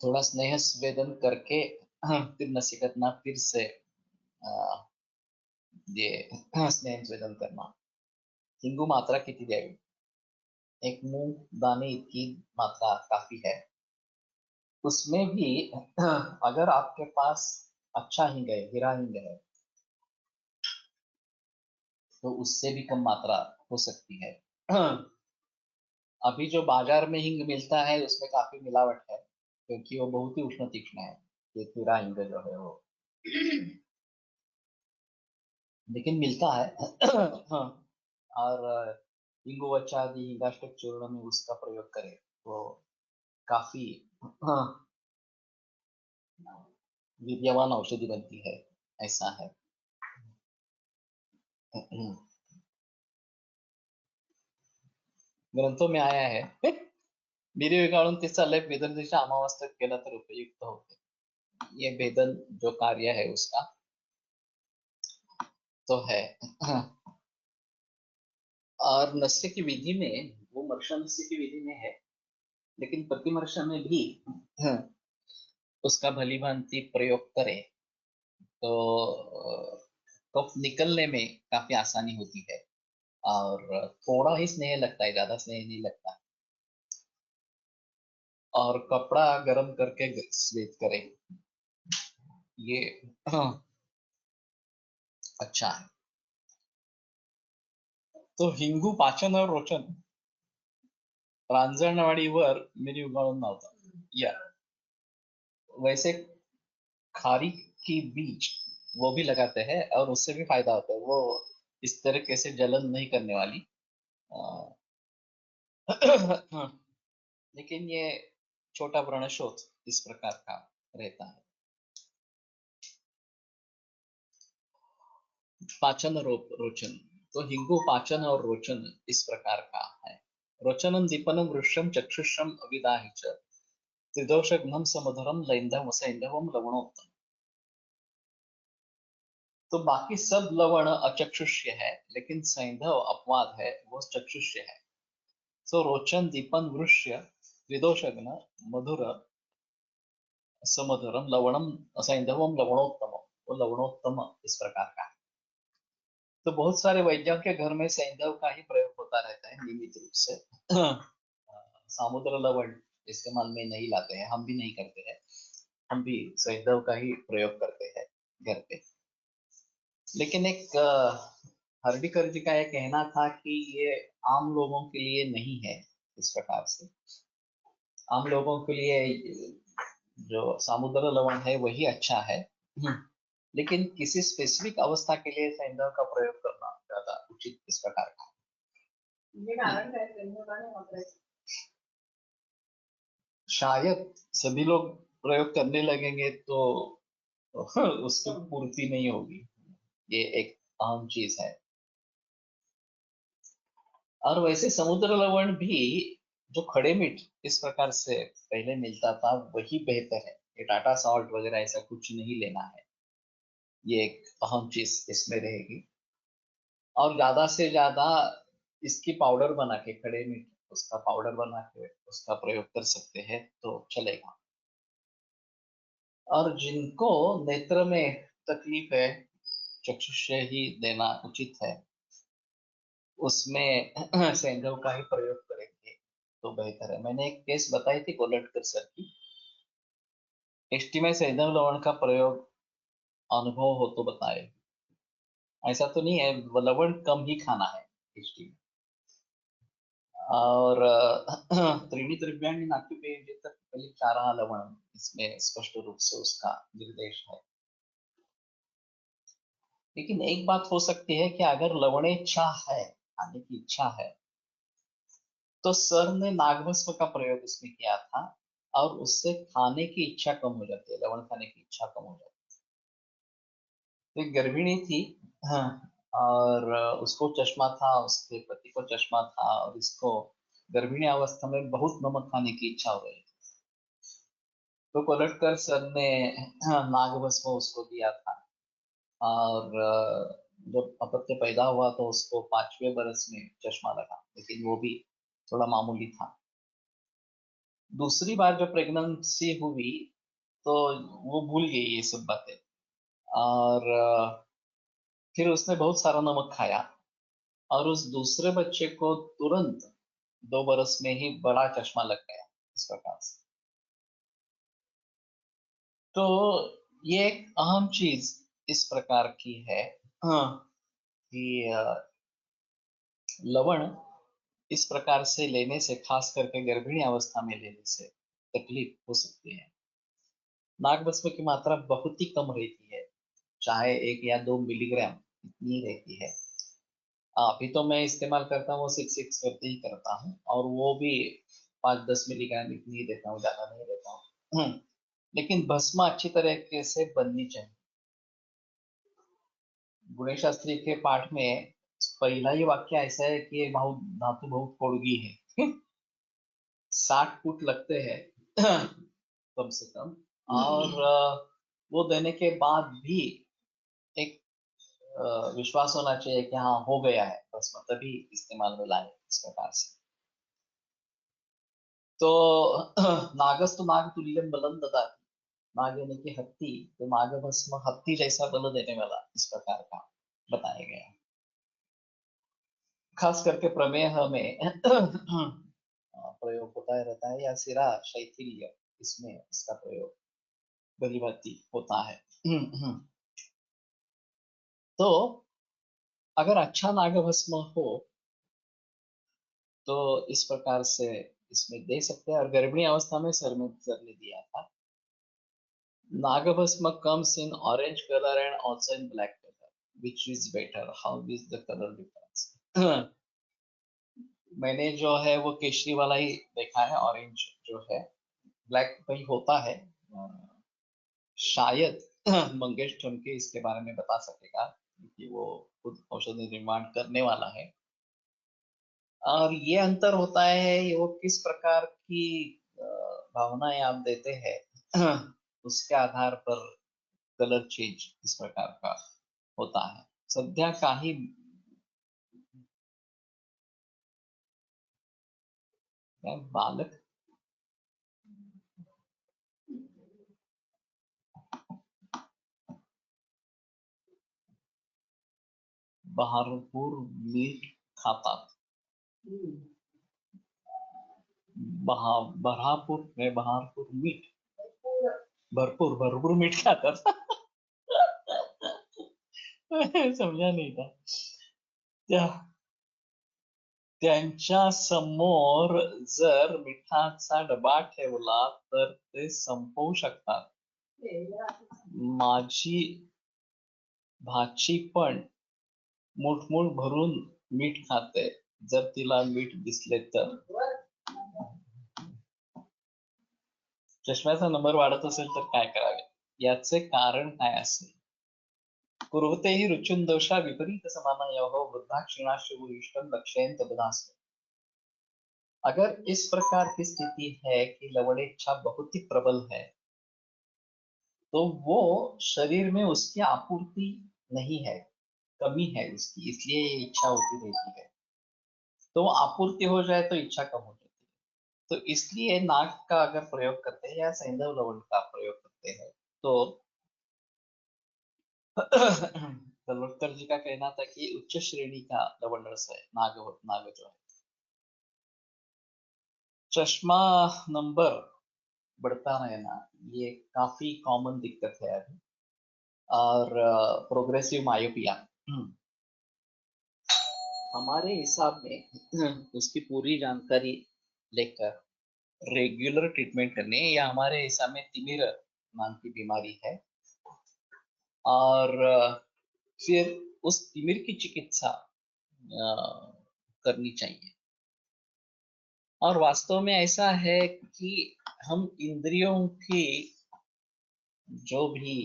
थोड़ा स्नेह स्वेदन करके फिर नसीकतना, फिर से ये स्नेह स्वेदन करना. हिंगू मात्रा किती द्यावी, एक मूंग दाने इतकी मात्रा काफी है. उसमें भी अगर आपके पास अच्छा हिंग है, हीरा हिंग है, तो उससे भी कम मात्रा हो सकती है. अभी जो बाजार में हिंग मिलता है उसमें काफी मिलावट है, क्योंकि वो बहुत ही उष्ण तीक्ष्ण है, ये हीरा हिंग जो है वो. लेकिन मिलता है. हाँ. और हिंगुवच्चा आदि हिंगाष्टक चूर्ण में उसका प्रयोग करें वो काफी विद्यमान औषधि बनती है, ऐसा है। ग्रंथों में आया है मिरी काढून तिचा लेप वेदनच्या अमावास्येत केला तर उपयुक्त होते। ये वेदन जो कार्य है उसका तो है। और नस्य की विधि में वो मर्शा नस्य की विधि में है, लेकिन प्रतिमर्शा में भी उसका भली भांति प्रयोग करें तो कफ निकलने में काफी आसानी होती है और थोड़ा ही स्नेह लगता है, ज्यादा स्नेह नहीं लगता। और कपड़ा गर्म करके स्वेद करें, ये अच्छा है। तो हिंगू पाचन और रोचन रांजणवाडीवर मिरी उगाड़ून लावतात। या वैसे खारी की बीज वो भी लगाते हैं और उससे भी फायदा होता है। वो इस तरीके से जलन नहीं करने वाली। लेकिन ये छोटा व्रणशोथ इस प्रकार का रहता है। पाचन रोचन, तो हिंगू पाचन और रोचन इस प्रकार का है। रोचनम दीपनम वृक्षम चक्षुषम अविदाहि च त्रिदोषघ्नम समधुरम लैंधव सैंधवम लवणोत्तम। तो बाकी सब लवण अचक्षुष्य है, लेकिन सैंधव अपवाद है, वो चक्षुष्य है। सो रोचन दीपन वृक्ष त्रिदोषघ्न मधुर समधुरम लवणम सैंधवम लवणोत्तम, वो लवणोत्तम इस प्रकार का है। तो बहुत सारे वैद्यों के घर में सैंधव का ही प्रयोग होता रहता है नियमित रूप से। समुद्र लवण इस्तेमाल में नहीं लाते हैं, हम भी नहीं करते हैं। हम भी सैंधव का ही प्रयोग करते हैं घर पे। लेकिन एक हर्डीकर जी का यह कहना था कि ये आम लोगों के लिए नहीं है। इस प्रकार से आम लोगों के लिए जो समुद्र लवण है वही अच्छा है, लेकिन किसी स्पेसिफिक अवस्था के लिए सैंधव का प्रयोग करना ज्यादा उचित इस प्रकार का। शायद सभी लोग प्रयोग करने लगेंगे तो उसकी पूर्ति नहीं होगी, ये एक अहम चीज है। और वैसे समुद्र लवण भी जो खड़े मीठ इस प्रकार से पहले मिलता था वही बेहतर है। ये टाटा सॉल्ट वगैरह ऐसा कुछ नहीं लेना है, ये एक अहम चीज इसमें रहेगी। और ज्यादा से ज्यादा इसकी पाउडर बना के, खड़े मीठ उसका पाउडर बना के उसका प्रयोग कर सकते हैं तो चलेगा। और जिनको नेत्र में तकलीफ है, चक्षुष्य ही देना उचित है, उसमें सैंधव का ही प्रयोग करेंगे तो बेहतर है। मैंने एक केस बताई थी कोलटकर सर की। एसटी में सैंधव लवण का प्रयोग अनुभव हो तो बताए। ऐसा तो नहीं है, लवण कम ही खाना है एसटी में। और त्रीणी द्रव्याणि नाट्युपेय तक फलित लवण, इसमें स्पष्ट रूप से उसका निर्देश है। लेकिन एक बात हो सकती है कि अगर लवणे इच्छा है, खाने की इच्छा है, तो सर ने नागभस्म का प्रयोग इसमें किया था और उससे खाने की इच्छा कम हो जाती है, लवण खाने की इच्छा कम हो जाती है। तो एक गर्भिणी थी, हाँ, और उसको चश्मा था, उसके पति को चश्मा था, और इसको गर्भिणी अवस्था में बहुत नमक खाने की इच्छा हो रही थी। तो कोलटकर सर ने नागभस्म उसको दिया था। और जब अपत्य पैदा हुआ तो उसको 5वें बरस में चश्मा लगा, लेकिन वो भी थोड़ा मामूली था। दूसरी बार जब प्रेगनेंसी हुई तो वो भूल गई ये सब बातें। और फिर उसने बहुत सारा नमक खाया और उस दूसरे बच्चे को तुरंत 2 बरस में ही बड़ा चश्मा लग गया इस प्रकार से। तो ये एक अहम चीज इस प्रकार की है, हाँ, कि लवण इस प्रकार से लेने से, खास करके गर्भिणी अवस्था में लेने से तकलीफ हो सकती है। नागभस्म की मात्रा बहुत ही कम रहती है, चाहे 1 या 2 मिलीग्राम इतनी रहती है। अभी तो मैं इस्तेमाल करता हूँ, 6 करते ही करता हूँ, और वो भी 5-10 मिलीग्राम इतनी देता हूँ, ज्यादा नहीं देता हूँ। लेकिन भस्म अच्छी तरीके से बननी चाहिए। गुणेश शास्त्री के पाठ में पहला ही वाक्य ऐसा है कि ये बहुत धातु बहुत कोड़गी है। 60 फुट लगते हैं कम से कम। और वो देने के बाद भी एक विश्वास होना चाहिए कि हाँ हो गया है, बस तभी इस्तेमाल में लाए इस प्रकार से। तो नागस्तु नाग तुल्यम बलम ददाति, नाग यानी कि हत्ती, तो नाग भस्म हत्ती जैसा बल देने वाला, इस प्रकार का बताया गया है। खास करके प्रमेह में प्रयोग होता रहता है, या सिरा शैथिल्य, इसमें इसका प्रयोग भली भांति होता है। तो अगर अच्छा नागभस्म हो तो इस प्रकार से इसमें दे सकते हैं। और गर्भिणी अवस्था में सर ने दिया था। नागभस्म comes in orange color and also in black color. Which is better? How is the color difference? मैंने जो है वो केशरी वाला ही देखा है, ऑरेंज जो है, ब्लैक भी होता है। शायद मंगेश ठमके इसके बारे में बता सकेगा, क्योंकि वो खुद औषधि निर्माण करने वाला है। और ये अंतर होता है वो किस प्रकार की भावनाएं आप देते हैं उसके आधार पर कलर चेंज इस प्रकार का होता है। सध्या काही बालक भरपूर मीठ खातात। भरपूर मीठ, भरपूर भरपूर मीठ खातात। समजा नाही का त्या त्यांच्या समोर जर मिठाचा डबा ठेवला तर ते संपवू शकतात। माझी भाची पण मुठमुठ भरून मीठ खाते, जर तिला मीठ दिसले तर। चष्म्याचा नंबर वाढत असेल तर काय करावे, याचे कारण काय असेल? कुर्वते ही रुचुन दोषा विपरीत समानयोः वृद्धा क्षीणाशु लक्षयन्त बदास्ते। अगर इस प्रकार की स्थिति है कि लवण इच्छा बहुत ही प्रबल है, तो वो शरीर में उसकी आपूर्ति नहीं है, कमी है उसकी, इसलिए ये इच्छा होती रहती है। तो आपूर्ति हो जाए तो इच्छा कम हो जाती है। तो इसलिए नाक का अगर प्रयोग करते हैं या सैंधव लवण का प्रयोग करते हैं तो तलवटकर जी का कहना था कि उच्च श्रेणी का लवण रस है नाग, नाग जो है। चश्मा नंबर बढ़ता रहना ये काफी कॉमन दिक्कत है अभी। और प्रोग्रेसिव मायोपिया, हमारे हिसाब में उसकी पूरी जानकारी लेकर रेगुलर ट्रीटमेंट करने, या हमारे हिसाब में तिमिर नाम की बीमारी है, और फिर उस तिमिर की चिकित्सा करनी चाहिए। और वास्तव में ऐसा है कि हम इंद्रियों की जो भी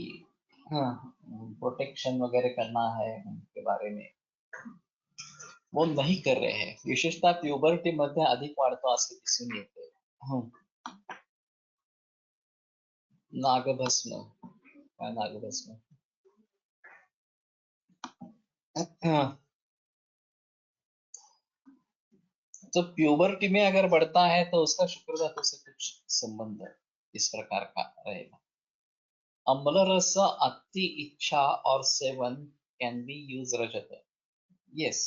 प्रोटेक्शन वगैरह करना है उनके बारे में वो नहीं कर रहे हैं। विशेषतः प्युबर्टी मध्ये अधिक वाढतो असे दिसून येते। नागभस्म, काय नागभस्म? तो प्यूबर्टी में अगर बढ़ता है तो उसका शुक्र धातु से कुछ संबंध इस प्रकार का रहेगा। अम्ल रस अति इच्छा और सेवन can be used rajat. Yes,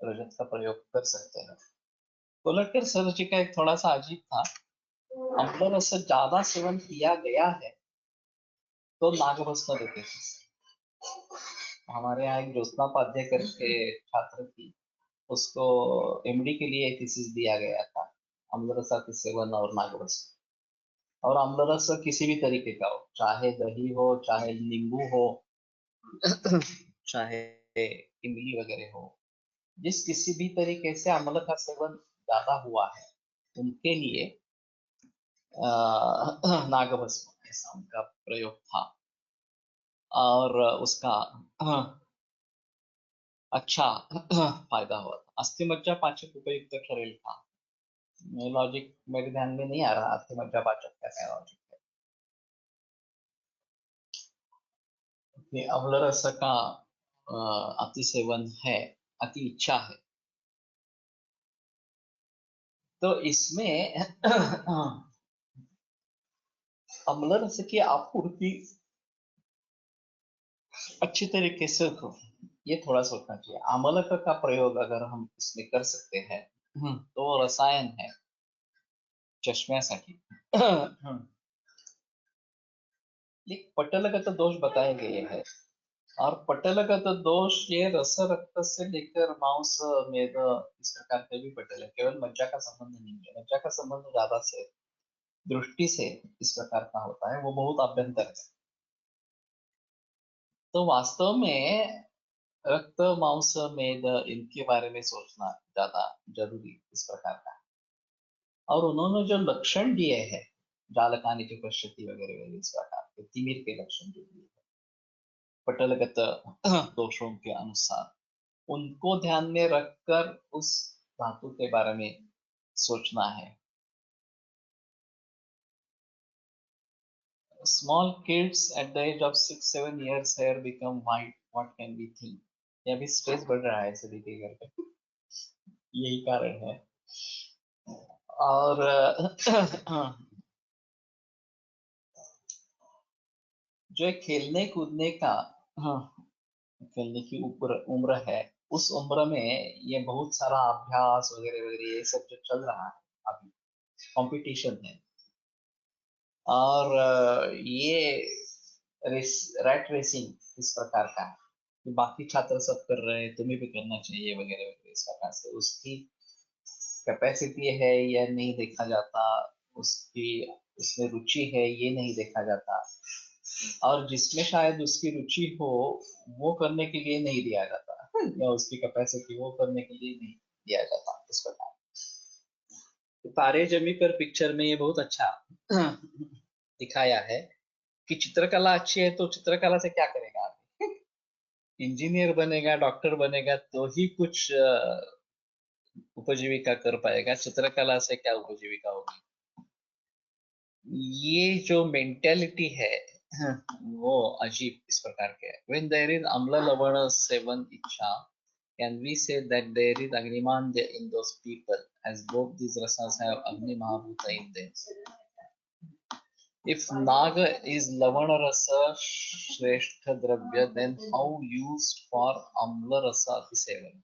रजत का प्रयोग कर सकते हैं। कोलटकर सर जी का एक थोड़ा सा अजीब था, अम्ल रस ज्यादा सेवन किया गया है तो नागभस्म देते थे। हमारे यहाँ एक ज्योत्सना उपाध्याय करके छात्र थी, उसको एमडी के लिए थीसिस दिया गया था, अम्लरसा के सेवन और नागभस्म। और अम्लरस किसी भी तरीके का हो, चाहे दही हो, चाहे नींबू हो, चाहे इमली वगैरह हो, जिस किसी भी तरीके से अम्ल का सेवन ज्यादा हुआ है उनके लिए नागभस्म ऐसा उनका प्रयोग था और उसका अच्छा फायदा हुआ था। अस्थिमज्जा पाचक उपयुक्त ठरेल था। लॉजिक मेरे ध्यान में नहीं आ रहा, अस्थिमज्जा पाचक का क्या लॉजिक है। ये अम्ल रस का अति सेवन है, अति इच्छा है, तो इसमें अम्ल रस की आपूर्ति अच्छी तरीके से हो, ये थोड़ा सोचना चाहिए। आमलक का प्रयोग अगर हम इसमें कर सकते हैं तो वो रसायन है चष्म्यासाठी। एक पटलगत दोष बताए गए हैं, और पटलगत दोष ये रस रक्त से लेकर मांस मेद इस प्रकार के भी पटल है, केवल मज्जा का संबंध नहीं है। मज्जा का संबंध ज्यादा से दृष्टि से इस प्रकार का होता है, वो बहुत अभ्यंतर है। तो वास्तव में रक्त मांस मेद इनके बारे में सोचना ज्यादा जरूरी इस प्रकार का है। और उन्होंने जो लक्षण दिए हैं जालकानी के पश्यति वगैरह वगैरह इस प्रकार के तिमिर के लक्षण जो दिए हैं पटलगत दोषों के अनुसार, उनको ध्यान में रखकर उस धातु के बारे में सोचना है। Small kids at the age of 6-7 years hair become white. What can we think? ये अभी स्ट्रेस बढ़ रहा है सभी के घर पे, यही कारण है। और जो खेलने कूदने का खेलने की उम्र है, उस उम्र में ये बहुत सारा अभ्यास वगैरह वगैरह ये सब जो चल रहा है, अभी कंपटीशन है। और ये रैट रेसिंग इस प्रकार का है कि बाकी छात्र सब कर रहे हैं, तुम्हें भी करना चाहिए वगैरह वगैरह इस प्रकार से। उसकी कैपेसिटी है या नहीं देखा जाता, उसकी उसमें रुचि है ये नहीं देखा जाता, और जिसमें शायद उसकी रुचि हो वो करने के लिए नहीं दिया जाता या उसकी कैपेसिटी वो करने के लिए नहीं दिया जाता इस प्रकार। तो तारे जमी पर पिक्चर में ये बहुत अच्छा दिखाया है कि चित्रकला अच्छी है तो चित्रकला से क्या करेगा आदमी। इंजीनियर बनेगा, डॉक्टर बनेगा तो ही कुछ उपजीविका कर पाएगा, चित्रकला से क्या उपजीविका होगी। ये जो मेंटेलिटी है वो अजीब इस प्रकार के है। When there is अम्ल लवण सेवन इच्छा, can we say that there is Agnimandya in those people, as both these rasas have Agni Mahabhuta in them? If Naga is Lavana rasa Shrestha Dravya, then how used for Amla rasa Atisevan?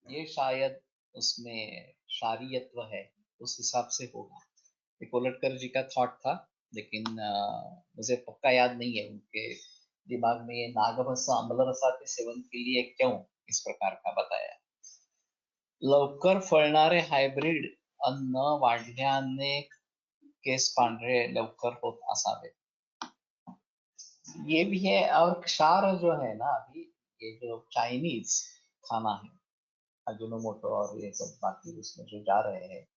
ये शायद उसमें शारीयत्व है, उस हिसाब से होगा। ये कोलटकर जी का थॉट था, लेकिन मुझे पक्का याद नहीं है उनके दिमाग में ये नागभस्म अम्ल रसा के सेवन के लिए क्यों इस प्रकार का बताया। लवकर फळणारे हायब्रिड अन्न वाढल्याने केस पांढरे लवकर होत असावे, ये भी है। और क्षार जो है ना, अभी ये जो चाइनीज खाना है, अजिनोमोटो और ये सब बाकी उसमें जो जा रहे हैं,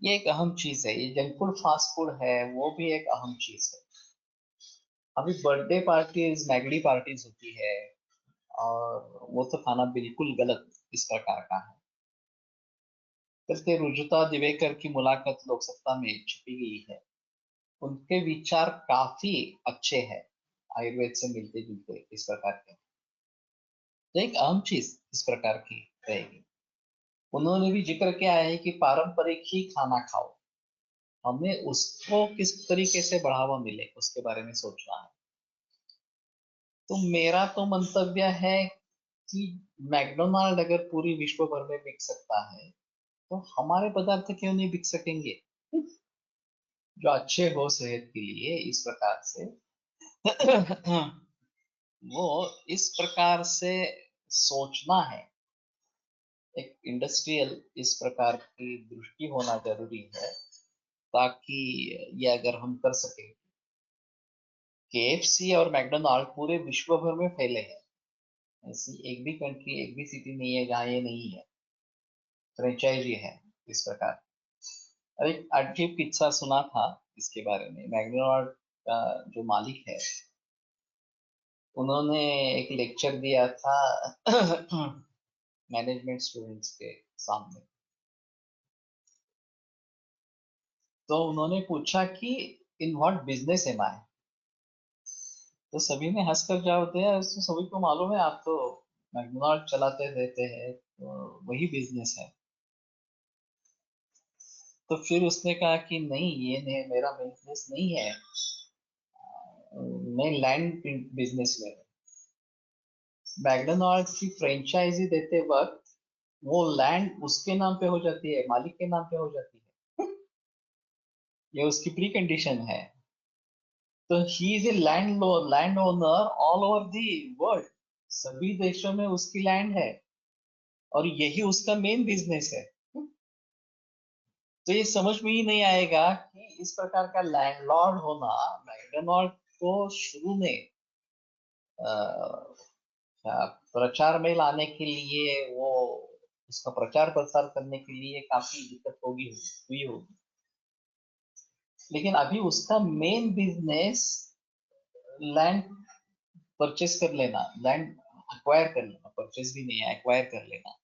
ये एक अहम चीज है। ये जंक फूड फास्ट फूड है, वो भी एक अहम चीज है। अभी बर्थडे पार्टीज मैगडी पार्टीज होती है, और वो तो खाना बिल्कुल गलत इस प्रकार का है। करके रुजुता दिवेकर की मुलाकात लोकसत्ता में छपी गई है। उनके विचार काफी अच्छे हैं, आयुर्वेद से मिलते जुलते इस प्रकार के। तो एक अहम चीज इस प्रकार की रहेगी। उन्होंने भी जिक्र किया है कि पारंपरिक ही खाना खाओ, हमें उसको किस तरीके से बढ़ावा मिले उसके बारे में सोचना है। तो मेरा तो मंतव्य है कि मैकडोनाल्ड अगर पूरी विश्व भर में बिक सकता है तो हमारे पदार्थ क्यों नहीं बिक सकेंगे, जो अच्छे हो सेहत के लिए इस प्रकार से। वो इस प्रकार से सोचना है, एक इंडस्ट्रियल इस प्रकार की दृष्टि होना जरूरी है, ताकि ये अगर हम कर सके। केएफसी और मैकडोनाल्ड पूरे विश्व भर में फैले हैं, ऐसी एक भी कंट्री एक भी सिटी नहीं है जहाँ ये नहीं है। फ्रेंचाइजी है इस प्रकार। और एक अजीब किस्सा सुना था इसके बारे में। मैकडोनाल्ड का जो मालिक है, उन्होंने एक लेक्चर दिया था मैनेजमेंट स्टूडेंट्स के सामने। तो उन्होंने पूछा कि इन व्हाट बिजनेस एम आई। तो सभी ने हंसकर जवाब दिया, इसको सभी को मालूम है, आप तो मैकडोनाल्ड चलाते रहते हैं, तो वही बिजनेस है। तो फिर उसने कहा कि नहीं, ये नहीं, मेरा बिजनेस नहीं है, मैं लैंड बिजनेस में हूँ। मैकडोनाल्ड की फ्रेंचाइजी देते वक्त वो लैंड उसके नाम पे हो जाती है, मालिक के नाम पे हो जाती है। ये उसकी प्री कंडीशन है। तो he is a land owner all over the world. सभी देशों में उसकी लैंड है और यही उसका मेन बिजनेस है। तो ये समझ में ही नहीं आएगा कि इस प्रकार का लैंडलॉर्ड होना मैकडोनाल्ड को शुरू में प्रचार में लाने के लिए, वो उसका प्रचार प्रसार करने के लिए काफी दिक्कत हुई होगी। लेकिन अभी उसका मेन बिजनेस लैंड परचेस कर लेना, लैंड एक्वायर कर लेना, परचेस भी नहीं है, एक्वायर कर लेना,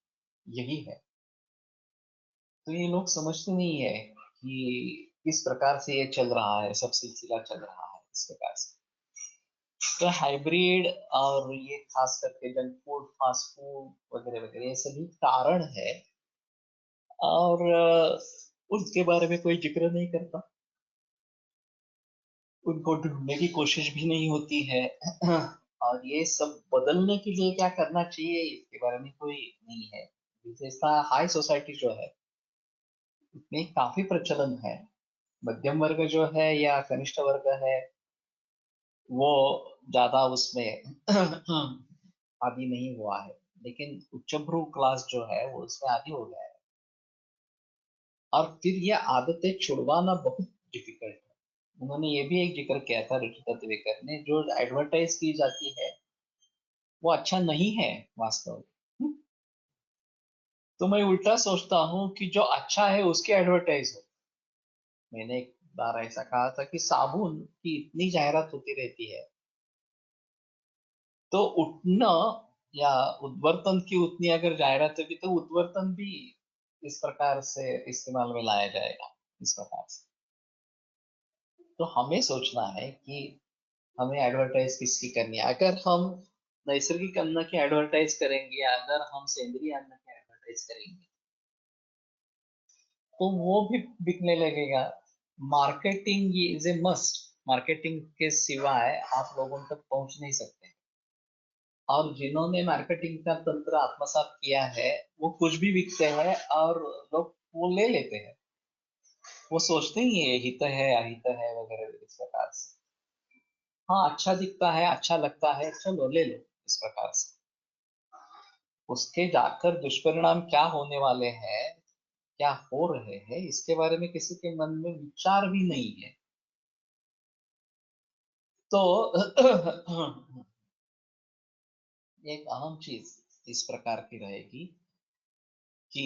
यही है। तो ये लोग समझते नहीं है कि किस प्रकार से ये चल रहा है, सब सिलसिला चल रहा है इस प्रकार से। तो हाइब्रिड और ये खास करके जंक फूड, फास्ट फूड वगैरह वगैरह, ये सभी कारण है। और उसके बारे में कोई जिक्र नहीं करता, उनको ढूंढने की कोशिश भी नहीं होती है। और ये सब बदलने के लिए क्या करना चाहिए, इसके बारे में कोई नहीं है। विशेषता हाई सोसाइटी जो है उसमें काफी प्रचलन है। मध्यम वर्ग जो है या कनिष्ठ वर्ग है, वो ज्यादा उसमें आदि नहीं हुआ है। लेकिन उच्चभ्रू क्लास जो है वो उसमें आदि हो गया है। और फिर ये आदतें छुड़वाना बहुत डिफिकल्ट है। उन्होंने ये भी एक जिक्र किया था, रुचिता दिवेकर ने, जो एडवर्टाइज की जाती है वो अच्छा नहीं है वास्तव में। तो मैं उल्टा सोचता हूँ कि जो अच्छा है उसकी एडवर्टाइज हो। मैंने एक बार ऐसा कहा था कि साबुन की इतनी जाहिरात होती रहती है, तो उतना या उद्वर्तन की उतनी अगर जाहिरात होगी तो उद्वर्तन भी इस प्रकार से इस्तेमाल में लाया जाएगा, इस प्रकार से। तो हमें सोचना है कि हमें एडवर्टाइज किसकी करनी है। अगर हम नैसर्गिक अन्न की एडवर्टाइज करेंगे, अगर हम सेंद्रीय अन्न की एडवर्टाइज करेंगे, तो वो भी बिकने लगेगा। Marketing is a must. Marketing के सिवाय आप लोगों तक पहुंच नहीं सकते। और जिन्होंने मार्केटिंग का तंत्र आत्मसात किया है, वो कुछ भी बिकते हैं और लोग वो ले लेते हैं। वो सोचते ही है हित है अहित है वगैरह इस प्रकार से। हाँ, अच्छा दिखता है, अच्छा लगता है, चलो ले लो, इस प्रकार से। उसके जाकर दुष्परिणाम क्या होने वाले हैं, क्या हो रहे हैं, इसके बारे में किसी के मन में विचार भी नहीं है। तो एक अहम चीज इस प्रकार की रहेगी कि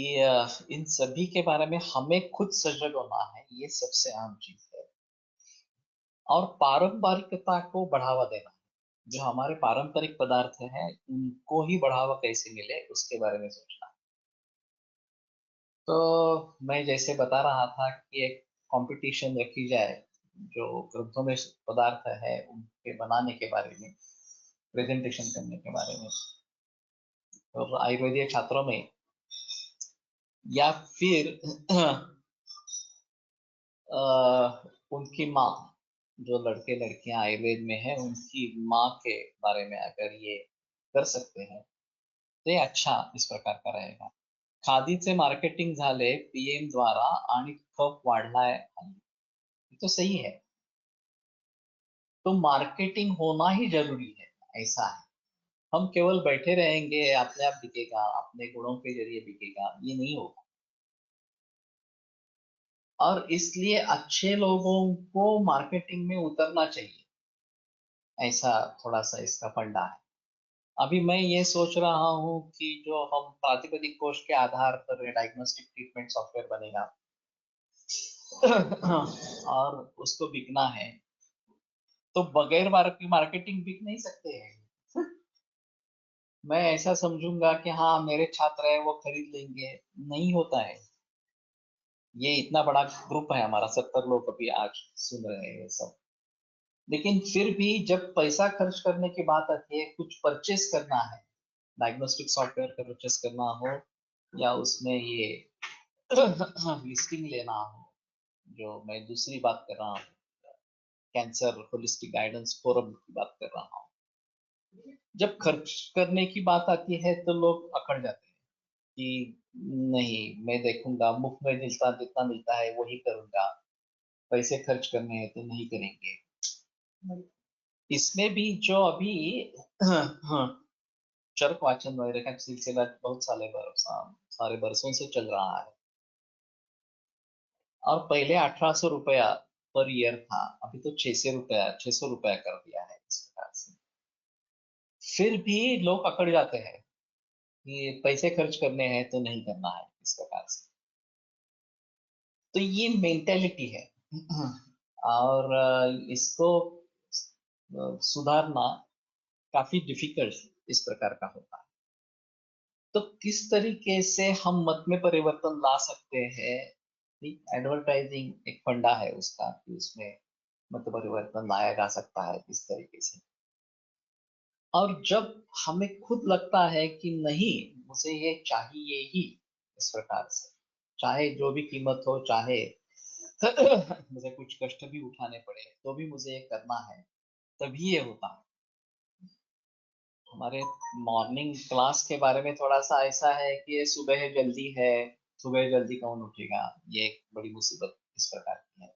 इन सभी के बारे में हमें खुद सजग होना है, ये सबसे अहम चीज है। और पारंपरिकता को बढ़ावा देना, जो हमारे पारंपरिक पदार्थ हैं उनको ही बढ़ावा कैसे मिले उसके बारे में सोचना। तो मैं जैसे बता रहा था कि एक कंपटीशन रखी जाए, जो ग्रंथों में पदार्थ है उनके बनाने के बारे में, प्रेजेंटेशन करने के बारे में, और आयुर्वेदिक छात्रों में, या फिर उनकी माँ, जो लड़के लड़कियां आयुर्वेद में है उनकी माँ के बारे में अगर ये कर सकते हैं तो ये अच्छा इस प्रकार का रहेगा। खादीचे मार्केटिंग झाले पीएम द्वारा आणि खप वाढलाय, हे तो सही है। तो मार्केटिंग होना ही जरूरी है, ऐसा है। हम केवल बैठे रहेंगे अपने आप बिकेगा, अपने गुणों के जरिए बिकेगा, ये नहीं होगा। और इसलिए अच्छे लोगों को मार्केटिंग में उतरना चाहिए, ऐसा थोड़ा सा इसका फंडा है। अभी मैं ये सोच रहा हूँ कि जो हम प्रातिपदिक कोष के आधार पर डायग्नोस्टिक ट्रीटमेंट सॉफ्टवेयर बनेगा और उसको बिकना है, तो बगैर मार्केटिंग बिक नहीं सकते हैं। मैं ऐसा समझूंगा कि हाँ मेरे छात्र है वो खरीद लेंगे, नहीं होता है। ये इतना बड़ा ग्रुप है हमारा, 70 लोग अभी आज सुन रहे हैं ये सब। लेकिन फिर भी जब पैसा खर्च करने की बात आती है, कुछ परचेस करना है, डायग्नोस्टिक सॉफ्टवेयर का परचेस करना हो, या उसमें ये लिस्टिंग लेना हो, जो मैं दूसरी बात कर रहा हूँ, कैंसर होलिस्टिक गाइडेंस फोरम की बात कर रहा हूँ, जब खर्च करने की बात आती है तो लोग अकड़ जाते हैं कि नहीं, मैं देखूंगा, मुफ्त में जितना जितना मिलता है वही करूंगा, पैसे खर्च करने हैं तो नहीं करेंगे। इसमें भी जो अभी चरक वाचन वगैरह का सिलसिला बहुत सारे बरसों से चल रहा है, और पहले 1800 रुपया पर ईयर था, अभी तो 600 रुपया कर दिया है इस प्रकार से। फिर भी लोग अकड़ जाते हैं कि पैसे खर्च करने हैं तो नहीं करना है इस प्रकार से। तो ये मेंटेलिटी है। और इसको सुधारना काफी डिफिकल्ट इस प्रकार का होता है। तो किस तरीके से हम मत में परिवर्तन ला सकते हैं? एडवर्टाइजिंग एक फंडा है उसका, कि उसमें मत परिवर्तन लाया जा सकता है किस तरीके से। और जब हमें खुद लगता है कि नहीं, मुझे ये चाहिए ही इस प्रकार से, चाहे जो भी कीमत हो, चाहे मुझे कुछ कष्ट भी उठाने पड़े, तो भी मुझे ये करना है, तभी ये होता है। हमारे मॉर्निंग क्लास के बारे में थोड़ा सा ऐसा है कि ये सुबह जल्दी है, सुबह जल्दी कौन उठेगा, ये एक बड़ी मुसीबत इस प्रकार की है।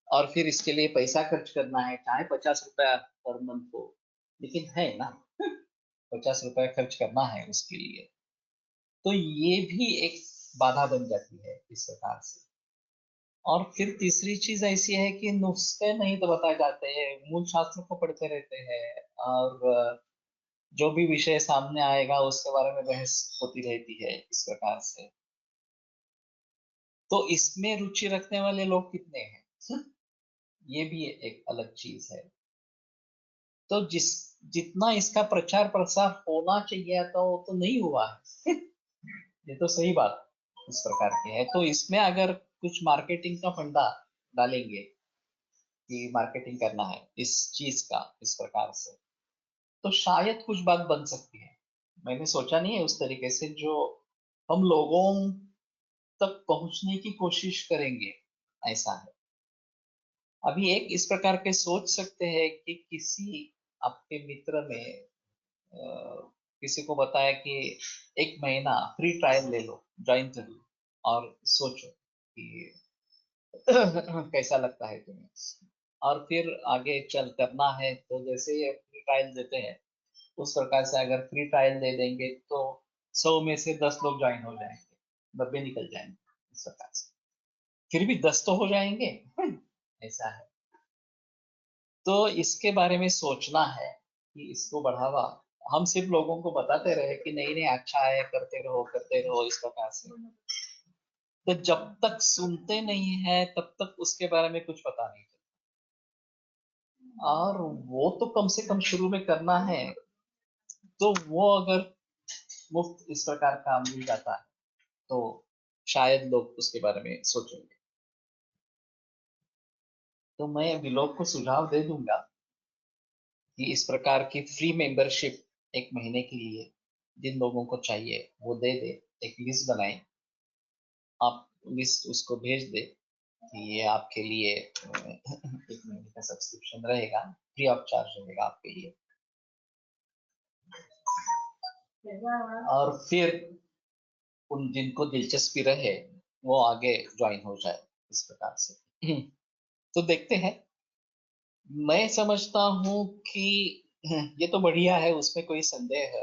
और फिर इसके लिए पैसा खर्च करना है, चाहे 50 रुपया पर मंथ हो, लेकिन है ना, 50 रुपया खर्च करना है उसके लिए। तो ये भी एक बाधा बन जाती है इस प्रकार से। और फिर तीसरी चीज ऐसी है कि नुस्खे नहीं तो बताए जाते हैं, मूल शास्त्र को पढ़ते रहते हैं, और जो भी विषय सामने आएगा उसके बारे में बहस होती रहती है इस प्रकार से। तो इसमें रुचि रखने वाले लोग कितने हैं, ये भी एक अलग चीज है। तो जितना इसका प्रचार प्रसार होना चाहिए था वो तो नहीं हुआ है। ये तो सही बात इस प्रकार की है। तो इसमें अगर कुछ मार्केटिंग का फंडा डालेंगे कि मार्केटिंग करना है इस चीज का इस प्रकार से, तो शायद कुछ बात बन सकती है। मैंने सोचा नहीं है उस तरीके से, जो हम लोगों तक पहुंचने की कोशिश करेंगे, ऐसा है। अभी एक इस प्रकार के सोच सकते हैं कि किसी आपके मित्र में किसी को बताया कि 1 महीना फ्री ट्रायल ले लो, ज्वाइन कर लो, और सोचो कि कैसा लगता है तुम्हें। और फिर आगे चल करना है तो जैसे ये फ्री ट्रायल देते हैं, उस प्रकार से अगर फ्री ट्रायल दे देंगे तो 100 में से 10 लोग ज्वाइन हो जाएंगे, 90 निकल जाएंगे इस प्रकार से। फिर भी 10 तो हो जाएंगे। ऐसा है। तो इसके बारे में सोचना है कि इसको बढ़ावा, हम सिर्फ लोगों को बताते रहे कि नहीं नहीं अच्छा है, करते रहो इस प्रकार से। तो जब तक सुनते नहीं है तब तक उसके बारे में कुछ पता नहीं चलता। और वो तो कम से कम शुरू में करना है, तो वो अगर मुफ्त इस प्रकार का मिल जाता है तो शायद लोग उसके बारे में सोचेंगे। तो मैं अभी लोग को सुझाव दे दूंगा कि इस प्रकार की फ्री मेंबरशिप 1 महीने के लिए जिन लोगों को चाहिए वो दे दे। एक लिस्ट बनाए, आप लिस्ट उसको भेज दे कि ये आपके लिए 1 महीने का सब्सक्रिप्शन रहेगा, फ्री ऑफ चार्ज रहेगा आपके लिए। और फिर उन जिनको दिलचस्पी रहे वो आगे ज्वाइन हो जाए इस प्रकार से। तो देखते हैं। मैं समझता हूँ कि ये तो बढ़िया है, उसमें कोई संदेह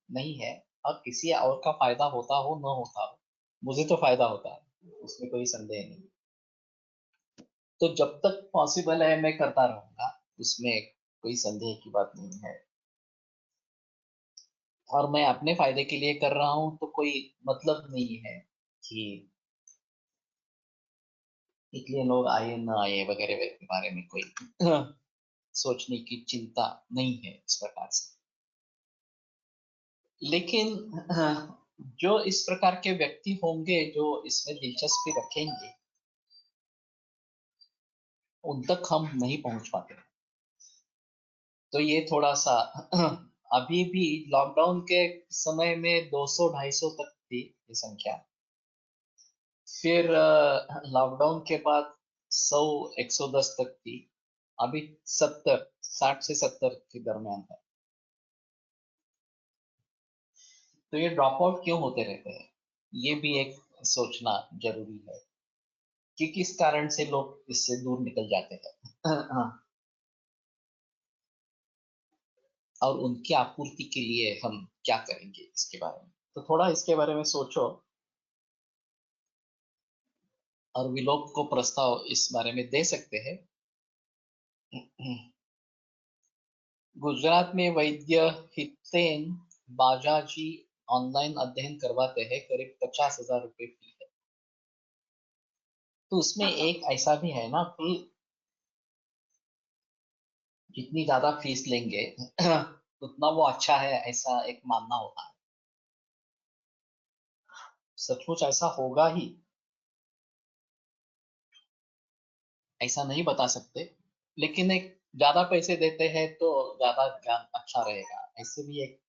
नहीं है। और किसी और का फायदा होता हो न होता हो, मुझे तो फायदा होता है, उसमें कोई संदेह नहीं। तो जब तक पॉसिबल है मैं करता रहूंगा, उसमें कोई संदेह की बात नहीं है। और मैं अपने फायदे के लिए कर रहा हूँ तो कोई मतलब नहीं है कि इसलिए लोग आए ना आए वगैरह वगैरह के बारे में कोई सोचने की चिंता नहीं है इस प्रकार से। लेकिन जो इस प्रकार के व्यक्ति होंगे जो इसमें दिलचस्पी रखेंगे उन तक हम नहीं पहुंच पाते। तो ये थोड़ा सा अभी भी लॉकडाउन के समय में 200-250 तक थी ये संख्या। फिर लॉकडाउन के बाद 100-110 तक थी। अभी 70, 60 से 70 के दरमियान है। तो ये ड्रॉप आउट क्यों होते रहते हैं, ये भी एक सोचना जरूरी है कि किस कारण से लोग इससे दूर निकल जाते हैं। हाँ, और उनकी आपूर्ति के लिए हम क्या करेंगे इसके बारे में, तो थोड़ा इसके बारे में सोचो और विलोप को प्रस्ताव इस बारे में दे सकते हैं। गुजरात में वैद्य हितेन बाजाजी ऑनलाइन अध्ययन करवाते हैं, करीब 50,000 रुपए फी है। तो उसमें एक ऐसा भी है ना कि जितनी ज्यादा फीस लेंगे उतना वो अच्छा है, ऐसा एक मानना होता है। सचमुच ऐसा होगा ही ऐसा नहीं बता सकते, लेकिन एक ज्यादा पैसे देते हैं तो ज्यादा ज्ञान अच्छा रहेगा, ऐसे भी एक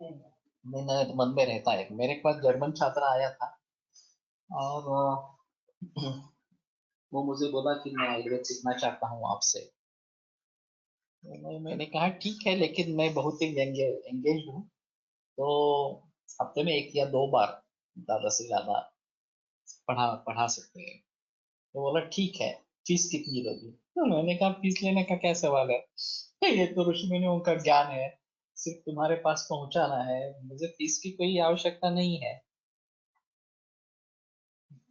मेरे मन में रहता है। मेरे पास जर्मन छात्र आया था और वो मुझे बोला कि मैं आयुर्वेद सीखना चाहता हूँ आपसे। तो मैंने कहा ठीक है, लेकिन मैं बहुत ही एंगेज हूँ, तो हफ्ते में 1 या 2 बार ज्यादा से ज्यादा पढ़ा पढ़ा सकते हैं। तो बोला ठीक है, फीस कितनी लोगी? तो मैंने कहा फीस लेने का क्या सवाल है, ये तो ऋषि मुनियों का ज्ञान है, सिर्फ तुम्हारे पास पहुंचाना है, मुझे फीस की कोई आवश्यकता नहीं है।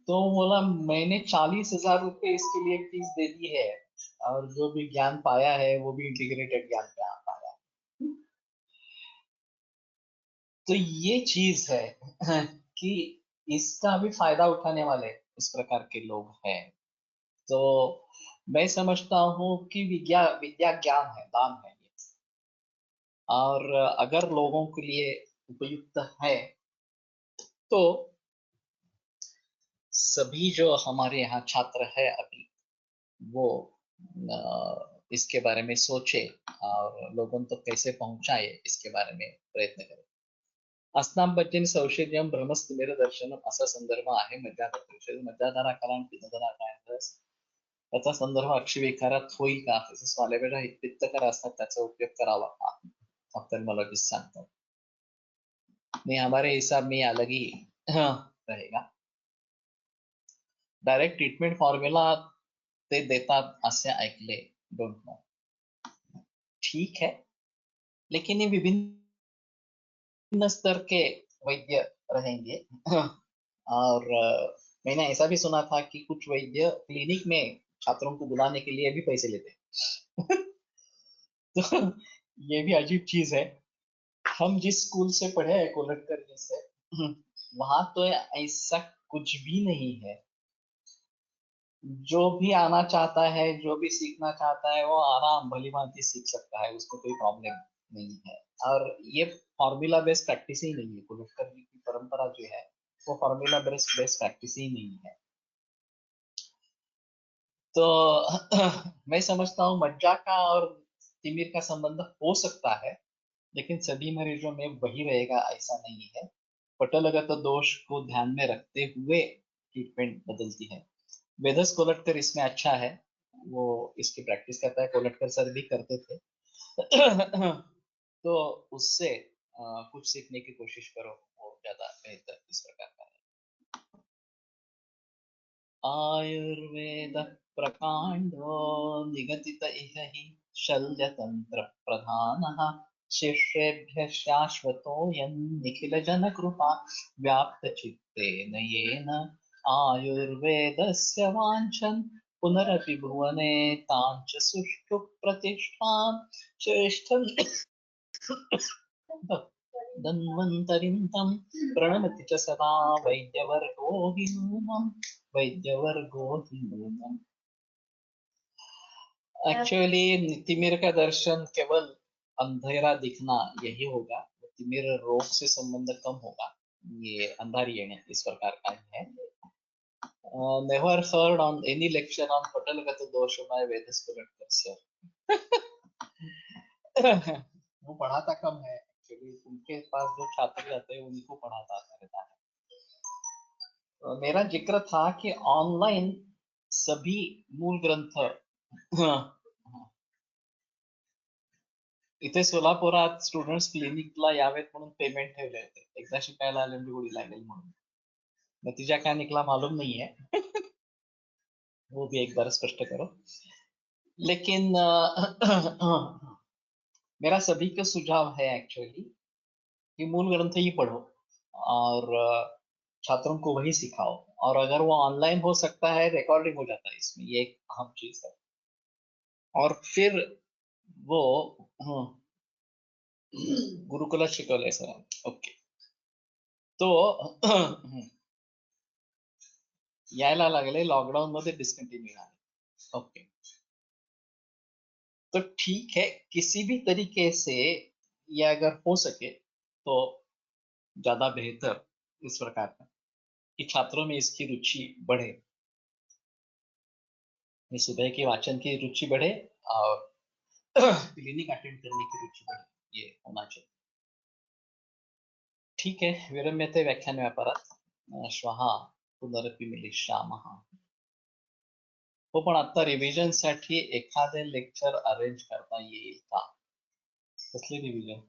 तो बोला मैंने 40,000 रुपये इसके लिए फीस दे दी है, और जो भी ज्ञान पाया है वो भी इंटीग्रेटेड ज्ञान पाया है। तो ये चीज है कि इसका भी फायदा उठाने वाले इस प्रकार के लोग हैं। तो मैं समझता हूँ कि विद्या विद्या ज्ञान है, दान है ये। और अगर लोगों के लिए उपयुक्त है तो सभी जो हमारे यहाँ छात्र है अभी वो इसके बारे में सोचे और लोगों तक कैसे पहुंचाए इसके बारे में प्रयत्न करें। अस्नाबद्धीन सौशल्यम ब्रह्मस्थिमेर दर्शनम असा संदर्भ आहे मध्याधार परिषद, मध्याधारा कालान पिनधरा काय त्याचा संदर्भ अक्षविकारात होईल का, तसेच वालेवेळा पित्तकर असतात त्याचा उपयोग करावा का, ऑप्थेल्मोलॉजिस्ट सांगतात। नहीं, हमारे हिसाब में ये अलग ही रहेगा। डायरेक्ट ट्रीटमेंट फॉर्म्युला ते देतात असे ऐकले, डोंट नो, ठीक है, लेकिन ये विभिन्न स्तर के वैद्य रहेंगे। और मैंने ऐसा भी सुना था कि कुछ वैद्य क्लिनिक में छात्रों को बुलाने के लिए भी पैसे लेते हैं। तो ये भी अजीब चीज है। हम जिस स्कूल से पढ़े हैं कोलटकर जैसे, वहां तो ऐसा कुछ भी नहीं है। जो भी आना चाहता है, जो भी सीखना चाहता है, वो आराम भली भांति सीख सकता है, उसको कोई प्रॉब्लम नहीं है। और ये फॉर्मूला बेस्ड प्रैक्टिस ही नहीं है, कुलटकर जी की परंपरा जो है वो फॉर्मूला बेस्ड प्रैक्टिस ही नहीं है। तो मैं समझता हूँ मज्जा का और तिमिर का संबंध हो सकता है, लेकिन सभी मरीजों में वही रहेगा ऐसा नहीं है। पटलगत दोष को ध्यान में रखते हुए ट्रीटमेंट बदलती है। वेदस कोलटकर इसमें अच्छा है, वो इसकी प्रैक्टिस करता है, कोलटकर सर भी करते थे। तो उससे कुछ सीखने की कोशिश करो, वो ज्यादा बेहतर इस प्रकार का है। आयुर्वेद प्रकांडो निगतित इह हि शल्यतंत्र प्रधानः, शिष्येभ्यः शाश्वतोऽयं निखिल जन कृपा व्याप्त चित्तेन येन आयुर्वेदस्य वाञ्छन् पुनरपि भुवने ताञ्च सुष्ठु प्रतिष्ठां श्रेष्ठं धन्वन्तरिं तं प्रणमति च सदा वैद्यवर्गो हि नूनम्। एक्चुअली तिमिर का दर्शन केवल अंधेरा दिखना यही होगा, तिमिर रोग से संबंध कम होगा, ये अंधारी येणे इस प्रकार का है। Never heard on any lecture on पटलगत दोष बाय वेदस्कुलट सर। वो पढ़ाता कम है एक्चुअली, उनके पास जो छात्र रहते हैं उनको पढ़ाता रहता है। मेरा जिक्र था कि ऑनलाइन सभी मूल ग्रंथ इथे सोलापुरात स्टुडंट्स क्लिनिकला यावेत म्हणून पेमेंट ठेवले होते, एकदा शिकायला आले म्हणजे गोडी लागेल म्हणून, नतीजा क्या निकला मालूम नहीं है। वो भी एक बार स्पष्ट करो। लेकिन मेरा सभी को सुझाव है एक्चुअली कि मूल ग्रंथ ही पढ़ो और छात्रों को वही सिखाओ, और अगर वो ऑनलाइन हो सकता है रिकॉर्डिंग हो जाता है इसमें, ये एक अहम चीज है। और फिर वो गुरुकुलात शिकवलंय सर, ओके। तो यायला लागले लॉकडाउन मध्ये डिस्कंटिन्यू झाले, ओके। तो ठीक है, किसी भी तरीके से ये अगर हो सके तो ज्यादा बेहतर इस प्रकार का कि छात्रों में इसकी रुचि बढ़े, सुबह के वाचन की रुचि बढ़े और क्लिनिक अटेंड करने की रुचि बढ़े, ये होना चाहिए। ठीक है, विरम्यते व्याख्यान व्यापारात श्वः पुनरपि मिलिष्यामः। हो, पण आता रिव्हिजन साठी एखादे लेक्चर अरेंज करता येईल का? कसले रिव्हिजन?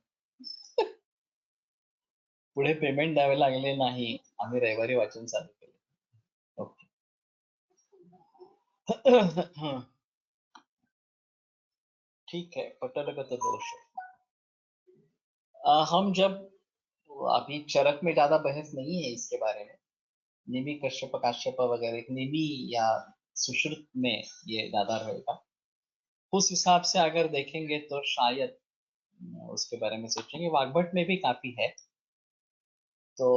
पुढे पेमेंट द्यावे लागले नाही, आम्ही रविवारी वाचन चालू केले, ओके। ठीक है, पटलगत दोष। हम जब अभी चरक में ज्यादा बहस नहीं है इसके बारे में, निमि कश्यप काश्यप वगैरह, निमि या सुश्रुत में ये ज्यादा रहेगा। उस हिसाब से अगर देखेंगे तो शायद उसके बारे में सोचेंगे। वाग्भट में भी काफी है, तो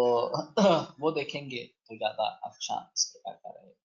वो देखेंगे तो ज्यादा अच्छा इस प्रकार का रहेगा।